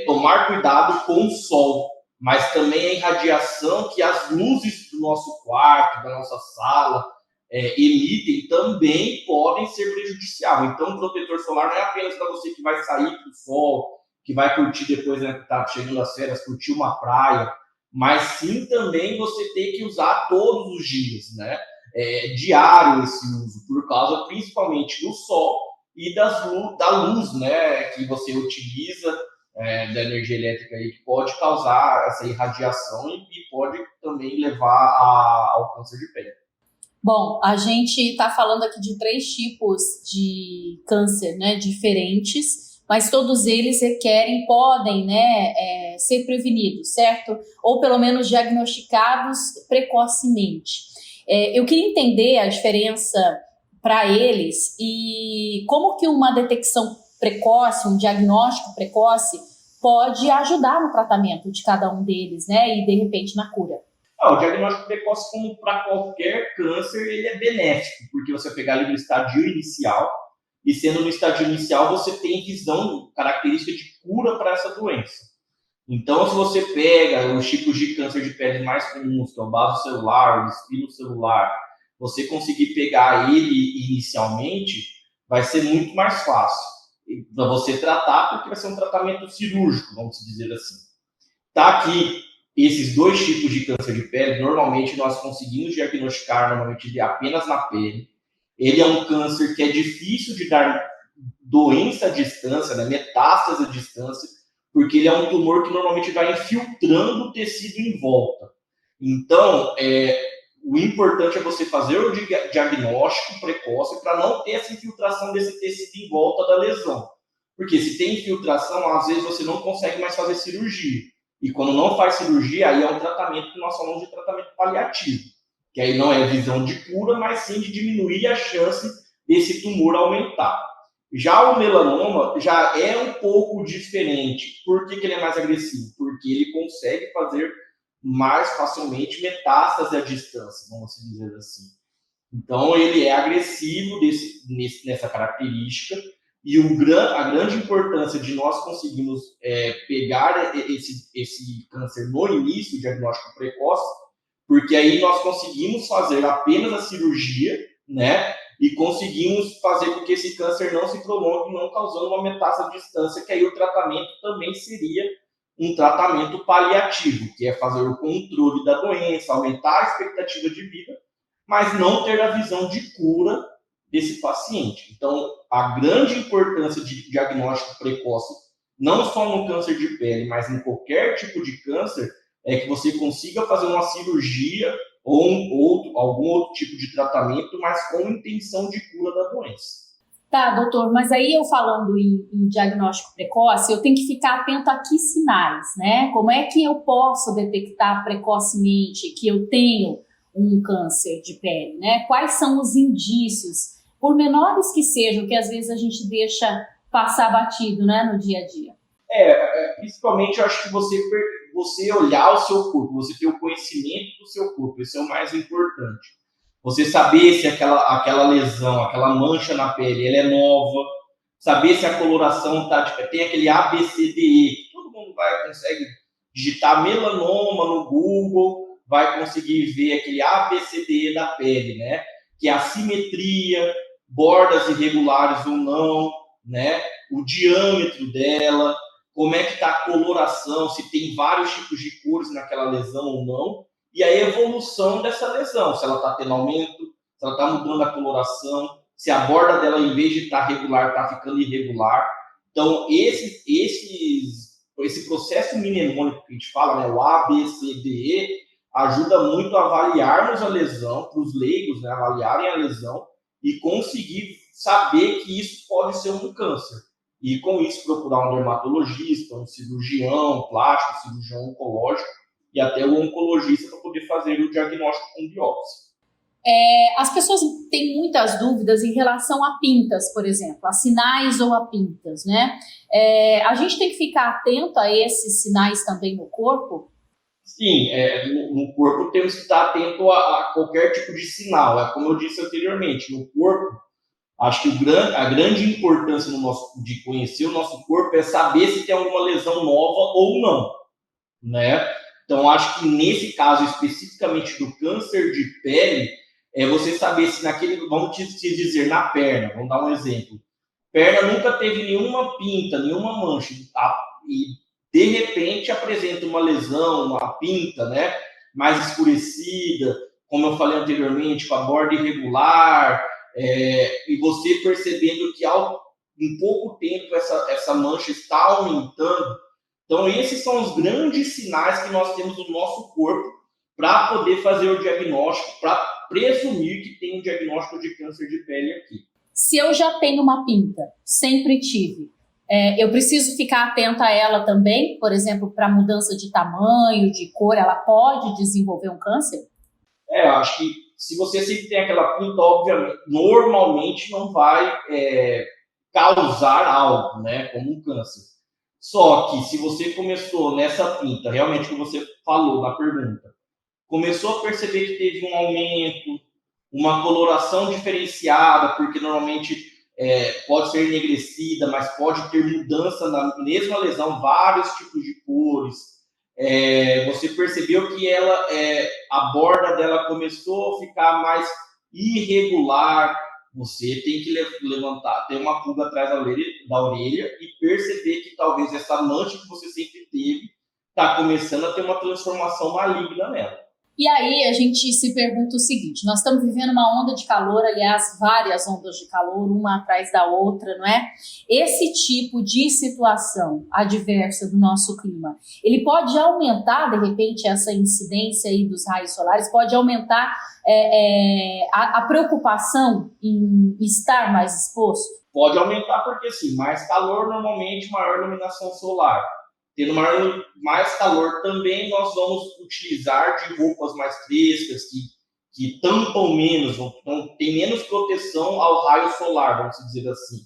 tomar cuidado com o sol, mas também a irradiação que as luzes do nosso quarto, da nossa sala, emitem, também podem ser prejudiciais. Então, o protetor solar não é apenas para você que vai sair para o sol, que vai curtir depois, né, que está chegando as férias, curtir uma praia, mas sim também você tem que usar todos os dias, né? Diário esse uso, por causa principalmente do sol e da luz, né, que você utiliza, da energia elétrica aí, que pode causar essa irradiação e pode também levar ao câncer de pele. Bom, a gente está falando aqui de 3 tipos de câncer, né, diferentes, mas todos eles podem, né, ser prevenidos, certo? Ou pelo menos diagnosticados precocemente. Eu queria entender a diferença para eles e como que uma detecção precoce, um diagnóstico precoce pode ajudar no tratamento de cada um deles, né, e de repente na cura. O diagnóstico precoce, como para qualquer câncer, ele é benéfico, porque você pegar ali no estadio inicial, e sendo no estadio inicial, você tem visão, característica de cura para essa doença. Então, se você pega os tipos de câncer de pele mais comuns, que é o basocelular, o espinocelular, você conseguir pegar ele inicialmente, vai ser muito mais fácil para você tratar, porque vai ser um tratamento cirúrgico, vamos dizer assim. Tá aqui. Esses 2 tipos de câncer de pele, normalmente nós conseguimos diagnosticar normalmente apenas na pele. Ele é um câncer que é difícil de dar doença à distância, né, metástase à distância, porque ele é um tumor que normalmente vai infiltrando o tecido em volta. Então, o importante é você fazer o diagnóstico precoce para não ter essa infiltração desse tecido em volta da lesão. Porque se tem infiltração, às vezes você não consegue mais fazer cirurgia. E quando não faz cirurgia, aí é um tratamento que nós chamamos de tratamento paliativo, que aí não é visão de cura, mas sim de diminuir a chance desse tumor aumentar. Já o melanoma já é um pouco diferente. Por que ele é mais agressivo? Porque ele consegue fazer mais facilmente metástase à distância, vamos dizer assim. Então, ele é agressivo nessa característica. E a grande importância de nós conseguirmos pegar esse câncer no início, o diagnóstico precoce, porque aí nós conseguimos fazer apenas a cirurgia, né? E conseguimos fazer com que esse câncer não se prolongue, não causando uma metástase à distância, que aí o tratamento também seria um tratamento paliativo, que é fazer o controle da doença, aumentar a expectativa de vida, mas não ter a visão de cura desse paciente. Então, a grande importância de diagnóstico precoce, não só no câncer de pele, mas em qualquer tipo de câncer, é que você consiga fazer uma cirurgia ou algum outro tipo de tratamento, mas com intenção de cura da doença. Tá, doutor, mas aí eu falando em diagnóstico precoce, eu tenho que ficar atento a que sinais, né? Como é que eu posso detectar precocemente que eu tenho um câncer de pele, né? Quais são os indícios, por menores que sejam, que às vezes a gente deixa passar batido, né, no dia a dia? Principalmente eu acho que você olhar o seu corpo, você ter o conhecimento do seu corpo, isso é o mais importante. Você saber se aquela lesão, aquela mancha na pele, ela é nova, saber se a coloração tem aquele ABCDE, que todo mundo consegue digitar melanoma no Google, vai conseguir ver aquele ABCDE da pele, né? Que é a simetria, bordas irregulares ou não, né? O diâmetro dela, como é que está a coloração, se tem vários tipos de cores naquela lesão ou não, e a evolução dessa lesão, se ela está tendo aumento, se ela está mudando a coloração, se a borda dela, em vez de estar regular, está ficando irregular. Então, esse processo mnemônico que a gente fala, né, o ABCDE, ajuda muito a avaliarmos a lesão, para os leigos, né, avaliarem a lesão e conseguir saber que isso pode ser um câncer. E com isso procurar um dermatologista, um cirurgião plástico, cirurgião oncológico e até o oncologista para poder fazer o diagnóstico com biópsia. As pessoas têm muitas dúvidas em relação a pintas, por exemplo, a sinais ou a pintas, né? A gente tem que ficar atento a esses sinais também no corpo? Sim, no corpo temos que estar atento a qualquer tipo de sinal. Como eu disse anteriormente, no corpo, acho que a grande importância de conhecer o nosso corpo é saber se tem alguma lesão nova ou não, né? Então, acho que nesse caso especificamente do câncer de pele, você saber se vamos dizer, na perna, vamos dar um exemplo. Perna nunca teve nenhuma pinta, nenhuma mancha, e de repente apresenta uma lesão, uma pinta, né, mais escurecida, como eu falei anteriormente, com a borda irregular, e você percebendo que em pouco tempo essa mancha está aumentando. Então, esses são os grandes sinais que nós temos no nosso corpo para poder fazer o diagnóstico, para presumir que tem um diagnóstico de câncer de pele aqui. Se eu já tenho uma pinta, sempre tive, eu preciso ficar atenta a ela também, por exemplo, para mudança de tamanho, de cor, ela pode desenvolver um câncer? Eu acho que se você sempre tem aquela pinta, obviamente, normalmente não vai causar algo, né, como um câncer. Só que se você começou nessa pinta, realmente que você falou na pergunta, começou a perceber que teve um aumento, uma coloração diferenciada, porque normalmente pode ser enegrecida, mas pode ter mudança na mesma lesão, vários tipos de cores. Você percebeu que a borda dela começou a ficar mais irregular, você tem que levantar, ter uma pulga atrás da orelha e perceber que talvez essa mancha que você sempre teve está começando a ter uma transformação maligna nela. E aí a gente se pergunta o seguinte, nós estamos vivendo uma onda de calor, aliás, várias ondas de calor, uma atrás da outra, não é? Esse tipo de situação adversa do nosso clima, ele pode aumentar, de repente, essa incidência aí dos raios solares, pode aumentar a preocupação em estar mais exposto? Pode aumentar porque, assim, mais calor, normalmente, maior iluminação solar. Tendo mais calor também, nós vamos utilizar de roupas mais frescas, que tampam menos, então tem menos proteção ao raio solar, vamos dizer assim.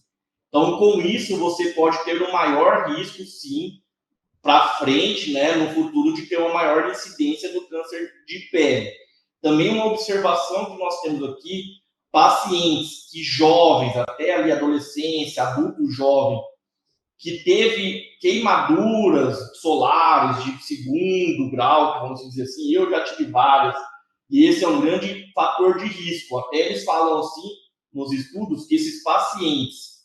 Então, com isso, você pode ter um maior risco, sim, para frente, né, no futuro, de ter uma maior incidência do câncer de pele. Também uma observação que nós temos aqui, pacientes que jovens, até ali adolescência, adulto jovem, que teve queimaduras solares de segundo grau, vamos dizer assim, eu já tive várias, e esse é um grande fator de risco. Até eles falam assim, nos estudos, que esses pacientes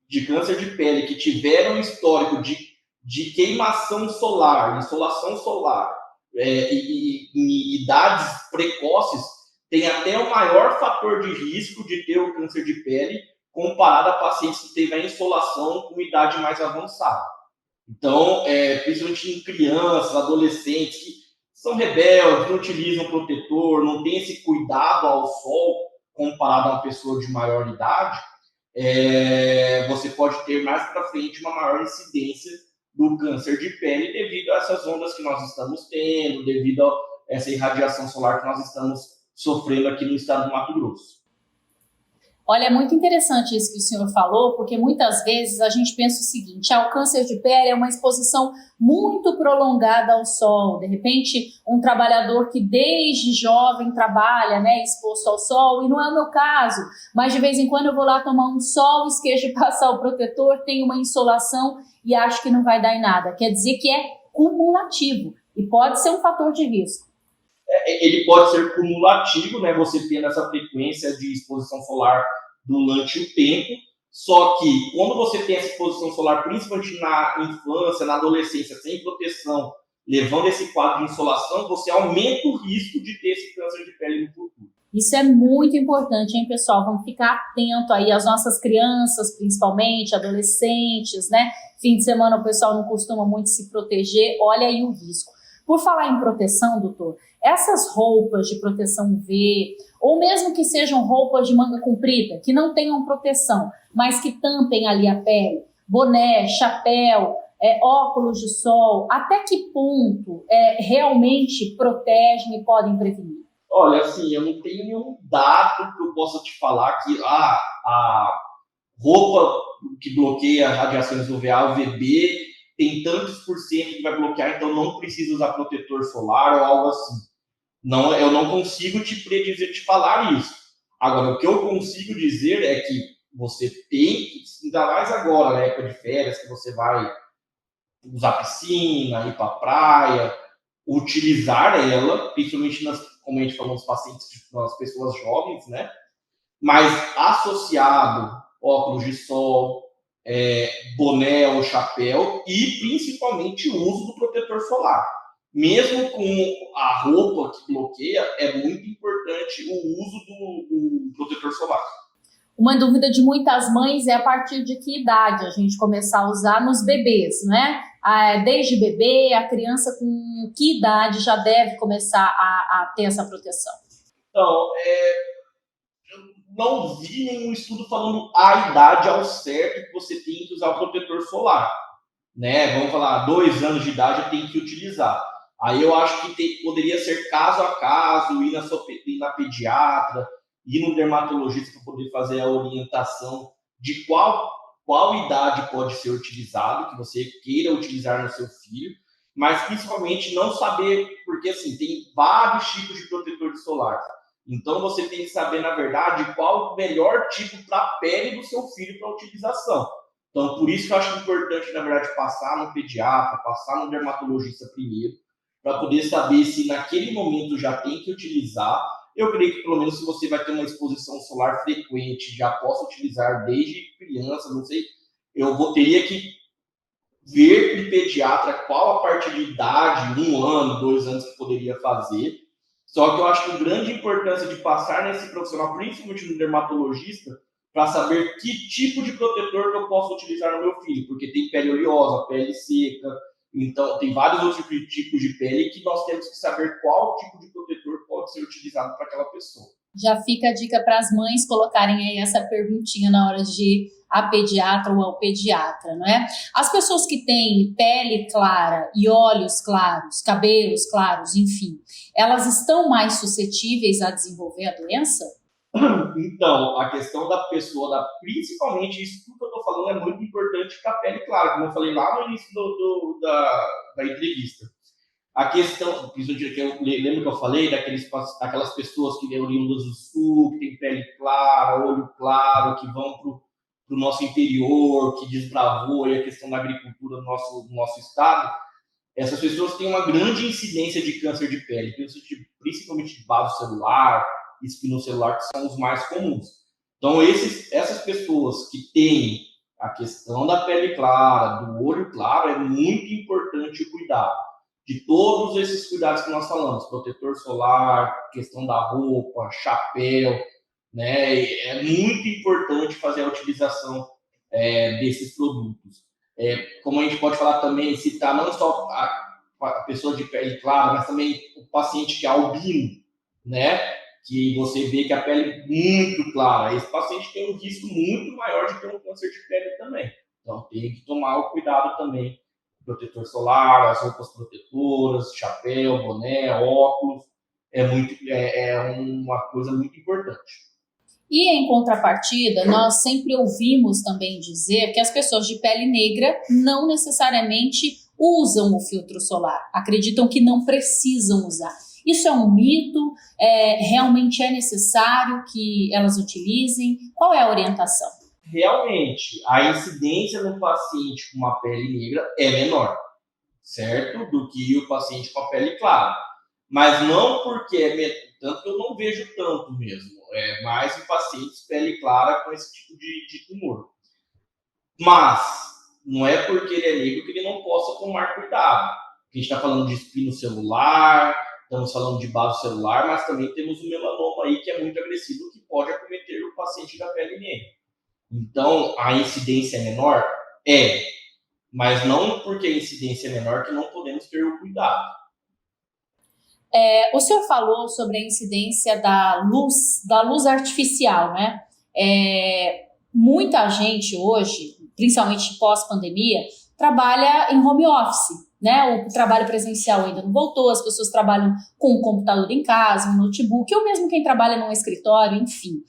de câncer de pele que tiveram histórico de queimação solar, insolação solar, em idades precoces, tem até o maior fator de risco de ter o câncer de pele comparado a pacientes que teve a insolação com idade mais avançada. Então, principalmente em crianças, adolescentes que são rebeldes, não utilizam protetor, não tem esse cuidado ao sol comparado a uma pessoa de maior idade, você pode ter mais para frente uma maior incidência do câncer de pele devido a essas ondas que nós estamos tendo, devido a essa irradiação solar que nós estamos sofrendo aqui no estado do Mato Grosso. Olha, é muito interessante isso que o senhor falou, porque muitas vezes a gente pensa o seguinte, o câncer de pele é uma exposição muito prolongada ao sol. De repente, um trabalhador que desde jovem trabalha, né, exposto ao sol, e não é o meu caso, mas de vez em quando eu vou lá tomar um sol, esqueço de passar o protetor, tenho uma insolação e acho que não vai dar em nada. Quer dizer que é cumulativo e pode ser um fator de risco. Ele pode ser cumulativo, né? Você tendo essa frequência de exposição solar durante o tempo, só que quando você tem essa exposição solar, principalmente na infância, na adolescência, sem proteção, levando esse quadro de insolação, você aumenta o risco de ter esse câncer de pele no futuro. Isso é muito importante, hein, pessoal? Vamos ficar atento aí às nossas crianças, principalmente, adolescentes, né? Fim de semana o pessoal não costuma muito se proteger, olha aí o risco. Por falar em proteção, doutor, essas roupas de proteção UV, ou mesmo que sejam roupas de manga comprida, que não tenham proteção, mas que tampem ali a pele, boné, chapéu, óculos de sol, até que ponto realmente protegem e podem prevenir? Olha, assim, eu não tenho nenhum dado que eu possa te falar que a roupa que bloqueia radiações UVA, UVB, tem tantos por cento que vai bloquear, então não precisa usar protetor solar ou algo assim. Não, eu não consigo te falar isso. Agora, o que eu consigo dizer é que você tem, ainda mais agora, na época de férias, que você vai usar piscina, ir para a praia, utilizar ela, principalmente como a gente falou, nos pacientes, nas pessoas jovens, né? Mas associado óculos de sol, boné ou chapéu e principalmente o uso do protetor solar. Mesmo com a roupa que bloqueia, é muito importante o uso do protetor solar. Uma dúvida de muitas mães é a partir de que idade a gente começar a usar nos bebês, né? Desde bebê, a criança com que idade já deve começar a ter essa proteção? Então, eu não vi nenhum estudo falando a idade ao certo que você tem que usar o protetor solar. Né? Vamos falar, 2 anos de idade tem que utilizar. Aí eu acho que poderia ser caso a caso, ir na pediatra, ir no dermatologista para poder fazer a orientação de qual idade pode ser utilizado, que você queira utilizar no seu filho, mas principalmente não saber, porque assim, tem vários tipos de protetores solares. Então você tem que saber, na verdade, qual o melhor tipo para a pele do seu filho para utilização. Então, por isso que eu acho importante, na verdade, passar no pediatra, passar no dermatologista primeiro, para poder saber se naquele momento já tem que utilizar. Eu creio que, pelo menos, se você vai ter uma exposição solar frequente, já possa utilizar desde criança, não sei, teria que ver de pediatra qual a parte de idade, 1 ano, 2 anos que poderia fazer. Só que eu acho que a grande importância de passar nesse profissional, principalmente no dermatologista, para saber que tipo de protetor que eu posso utilizar no meu filho, porque tem pele oleosa, pele seca, então tem vários outros tipos de pele que nós temos que saber qual tipo de protetor pode ser utilizado para aquela pessoa. Já fica a dica para as mães colocarem aí essa perguntinha na hora de ir a pediatra ou ao pediatra, não é? As pessoas que têm pele clara e olhos claros, cabelos claros, enfim, elas estão mais suscetíveis a desenvolver a doença? Então, a questão da pessoa, principalmente isso que eu estou falando é muito importante para a pele clara, como eu falei lá no início da entrevista. A questão, lembra que eu falei daquelas pessoas que oriundas do sul, que tem pele clara, olho claro, que vão para o nosso interior, que desbravou a questão da agricultura do nosso estado. Essas pessoas têm uma grande incidência de câncer de pele, principalmente de vaso celular, espinocelular, que são os mais comuns. Então, essas pessoas que têm a questão da pele clara, do olho claro, é muito importante o cuidado. De todos esses cuidados que nós falamos, protetor solar, questão da roupa, chapéu, né? É muito importante fazer a utilização desses produtos. Como a gente pode falar também, citar não só a pessoa de pele clara, mas também o paciente que é albino, né? Que você vê que a pele é muito clara. Esse paciente tem um risco muito maior de ter um câncer de pele também. Então, tem que tomar o cuidado também. Protetor solar, as roupas protetoras, chapéu, boné, óculos. É uma coisa muito importante. E, em contrapartida, nós sempre ouvimos também dizer que as pessoas de pele negra não necessariamente usam o filtro solar. Acreditam que não precisam usar. Isso é um mito? Realmente é necessário que elas utilizem? Qual é a orientação? Realmente, a incidência no paciente com uma pele negra é menor, certo? Do que o paciente com a pele clara. Mas não porque tanto que eu não vejo tanto mesmo. É mais em pacientes pele clara com esse tipo de tumor. Mas não é porque ele é negro que ele não possa tomar cuidado. A gente está falando de espinocelular, estamos falando de vaso celular, mas também temos o melanoma aí, que é muito agressivo, que pode acometer o paciente da pele negra. Então, a incidência é menor? Mas não porque a incidência é menor que não podemos ter o cuidado. O senhor falou sobre a incidência da luz artificial, né? Muita gente hoje, principalmente pós-pandemia, trabalha em home office. Né? O trabalho presencial ainda não voltou, as pessoas trabalham com um computador em casa, um notebook, ou mesmo quem trabalha num escritório, enfim.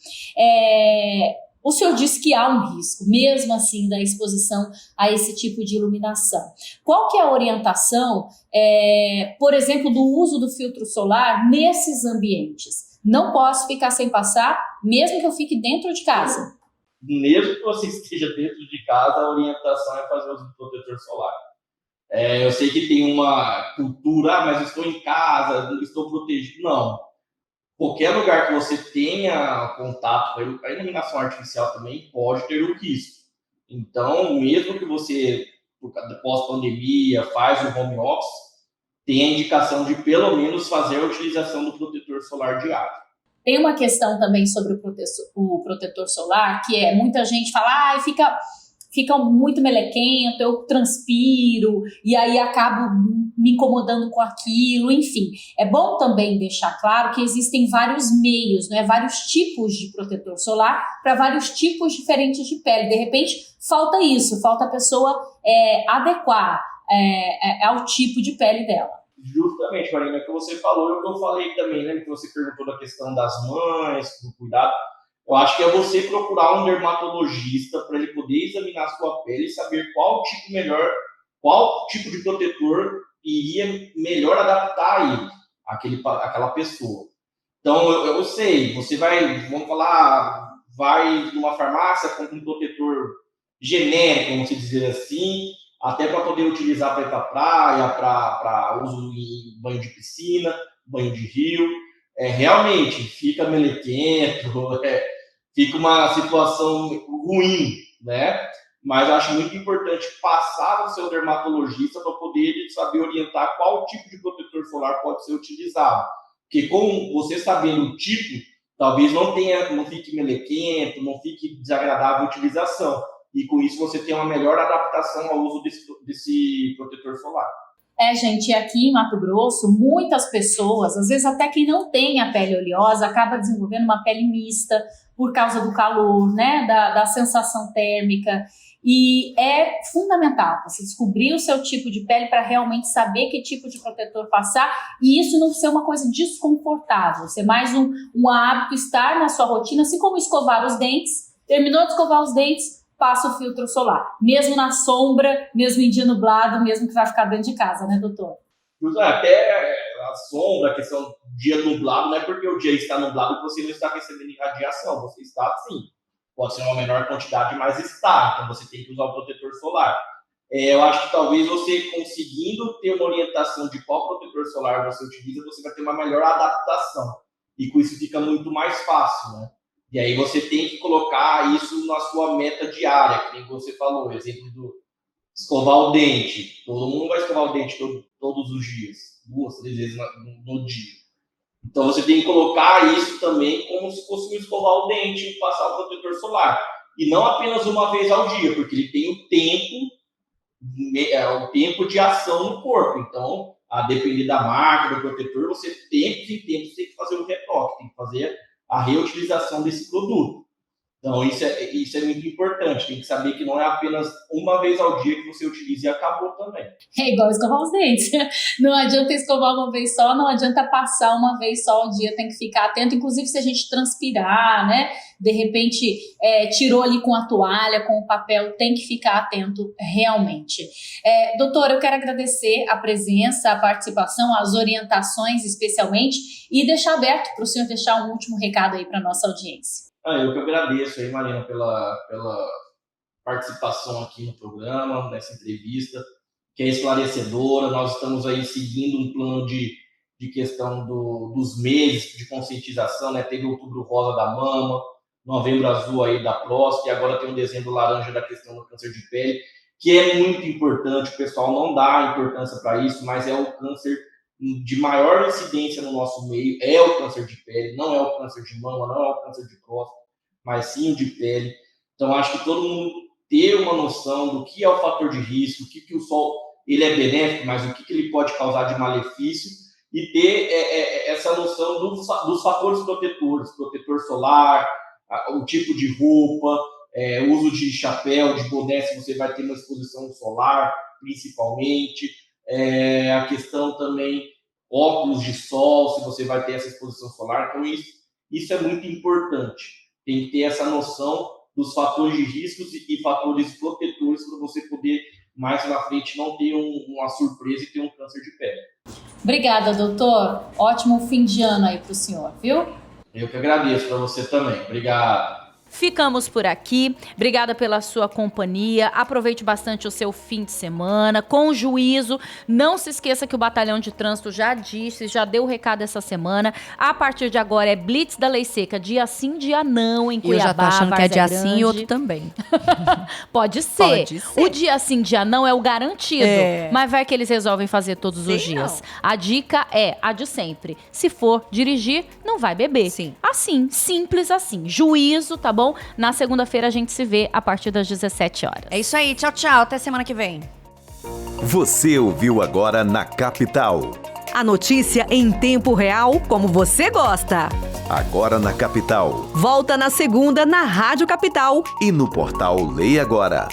O senhor disse que há um risco, mesmo assim, da exposição a esse tipo de iluminação. Qual que é a orientação, por exemplo, do uso do filtro solar nesses ambientes? Não posso ficar sem passar, mesmo que eu fique dentro de casa. Mesmo que você esteja dentro de casa, a orientação é fazer o uso do protetor solar. Eu sei que tem uma cultura, mas eu estou em casa, estou protegido. Não. Qualquer lugar que você tenha contato, a iluminação artificial também pode ter um risco. Então, mesmo que você, pós-pandemia, faz o home office, tem a indicação de, pelo menos, fazer a utilização do protetor solar diário. Tem uma questão também sobre o protetor solar, que muita gente fala, fica fica muito melequento, eu transpiro e aí acabo me incomodando com aquilo, enfim. É bom também deixar claro que existem vários meios, né, vários tipos de protetor solar para vários tipos diferentes de pele. De repente, falta isso, falta a pessoa adequar ao tipo de pele dela. Justamente, Marina, o que você falou e o que eu falei também, né, que você perguntou da questão das mães, do cuidado. Eu acho que é você procurar um dermatologista para ele poder examinar a sua pele e saber qual tipo de protetor iria melhor adaptar a ele, aquela pessoa. Então, eu sei, você vai numa farmácia com um protetor genérico, vamos dizer assim, até para poder utilizar para ir para a praia, para uso em banho de piscina, banho de rio. Realmente, fica melequento, fica uma situação ruim, né? Mas eu acho muito importante passar no seu dermatologista para poder saber orientar qual tipo de protetor solar pode ser utilizado. Porque com você sabendo o tipo, talvez não fique melequento, não fique desagradável a utilização. E com isso você tem uma melhor adaptação ao uso desse protetor solar. Gente, aqui em Mato Grosso, muitas pessoas, às vezes até quem não tem a pele oleosa, acaba desenvolvendo uma pele mista por causa do calor, né, da sensação térmica. E é fundamental você descobrir o seu tipo de pele para realmente saber que tipo de protetor passar e isso não ser uma coisa desconfortável, ser mais um hábito estar na sua rotina, assim como escovar os dentes. Terminou de escovar os dentes, passa o filtro solar, mesmo na sombra, mesmo em dia nublado, mesmo que vai ficar dentro de casa, né, doutor? Até a sombra, a questão do dia nublado, não é porque o dia está nublado que você não está recebendo irradiação, você está sim. Pode ser uma menor quantidade, mas está, então você tem que usar o protetor solar. Eu acho que talvez você conseguindo ter uma orientação de qual protetor solar você utiliza, você vai ter uma melhor adaptação. E com isso fica muito mais fácil, né? E aí você tem que colocar isso na sua meta diária, que nem você falou, exemplo do escovar o dente. Todo mundo vai escovar o dente todos os dias, 2, 3 vezes no dia. Então você tem que colocar isso também como se fosse escovar o dente e passar o protetor solar. E não apenas uma vez ao dia, porque ele tem o tempo de ação no corpo. Então, a depender da marca, do protetor, você tempos e tempos tem que fazer um retoque, tem que fazer a reutilização desse produto. Então, isso é muito importante. Tem que saber que não é apenas uma vez ao dia que você utiliza e acabou também. É igual escovar os dentes. Não adianta escovar uma vez só, não adianta passar uma vez só ao dia. Tem que ficar atento. Inclusive, se a gente transpirar, né? De repente, tirou ali com a toalha, com o papel, tem que ficar atento realmente. Doutor, eu quero agradecer a presença, a participação, as orientações especialmente e deixar aberto para o senhor deixar um último recado aí para a nossa audiência. Eu que agradeço aí, Marina, pela participação aqui no programa, nessa entrevista, que é esclarecedora. Nós estamos aí seguindo um plano de questão dos meses de conscientização, né? Teve Outubro Rosa da mama, Novembro Azul aí da próstata, e agora tem o Dezembro Laranja da questão do câncer de pele, que é muito importante. O pessoal não dá importância para isso, mas é o câncer de maior incidência no nosso meio, é o câncer de pele, não é o câncer de mama, não é o câncer de próstata, mas sim o de pele. Então, acho que todo mundo ter uma noção do que é o fator de risco, o que o sol ele é benéfico, mas o que ele pode causar de malefício, e ter essa noção dos fatores protetores, protetor solar, o tipo de roupa, o uso de chapéu, de boné, se você vai ter uma exposição solar, principalmente, a questão também óculos de sol, se você vai ter essa exposição solar. Então isso é muito importante, tem que ter essa noção dos fatores de riscos e fatores protetores para você poder mais na frente não ter uma surpresa e ter um câncer de pele. Obrigada, doutor, ótimo fim de ano aí para o senhor, viu? Eu que agradeço, para você também, obrigado. Ficamos por aqui. Obrigada pela sua companhia. Aproveite bastante o seu fim de semana, com juízo. Não se esqueça que o Batalhão de Trânsito já disse, já deu o recado essa semana. A partir de agora é Blitz da Lei Seca, dia sim, dia não, em Cuiabá. Eu já tô achando que é dia sim e outro também. Pode ser. O dia sim, dia não é o garantido. Mas vai que eles resolvem fazer todos os dias. Não. A dica é a de sempre. Se for dirigir, não vai beber. Sim. Assim, simples assim. Juízo, tá bom? bom? Na segunda-feira a gente se vê a partir das 17 horas. É isso aí, tchau, tchau, até semana que vem. Você ouviu agora na Capital. A notícia em tempo real, como você gosta. Agora na Capital. Volta na segunda na Rádio Capital. E no portal Leia Agora.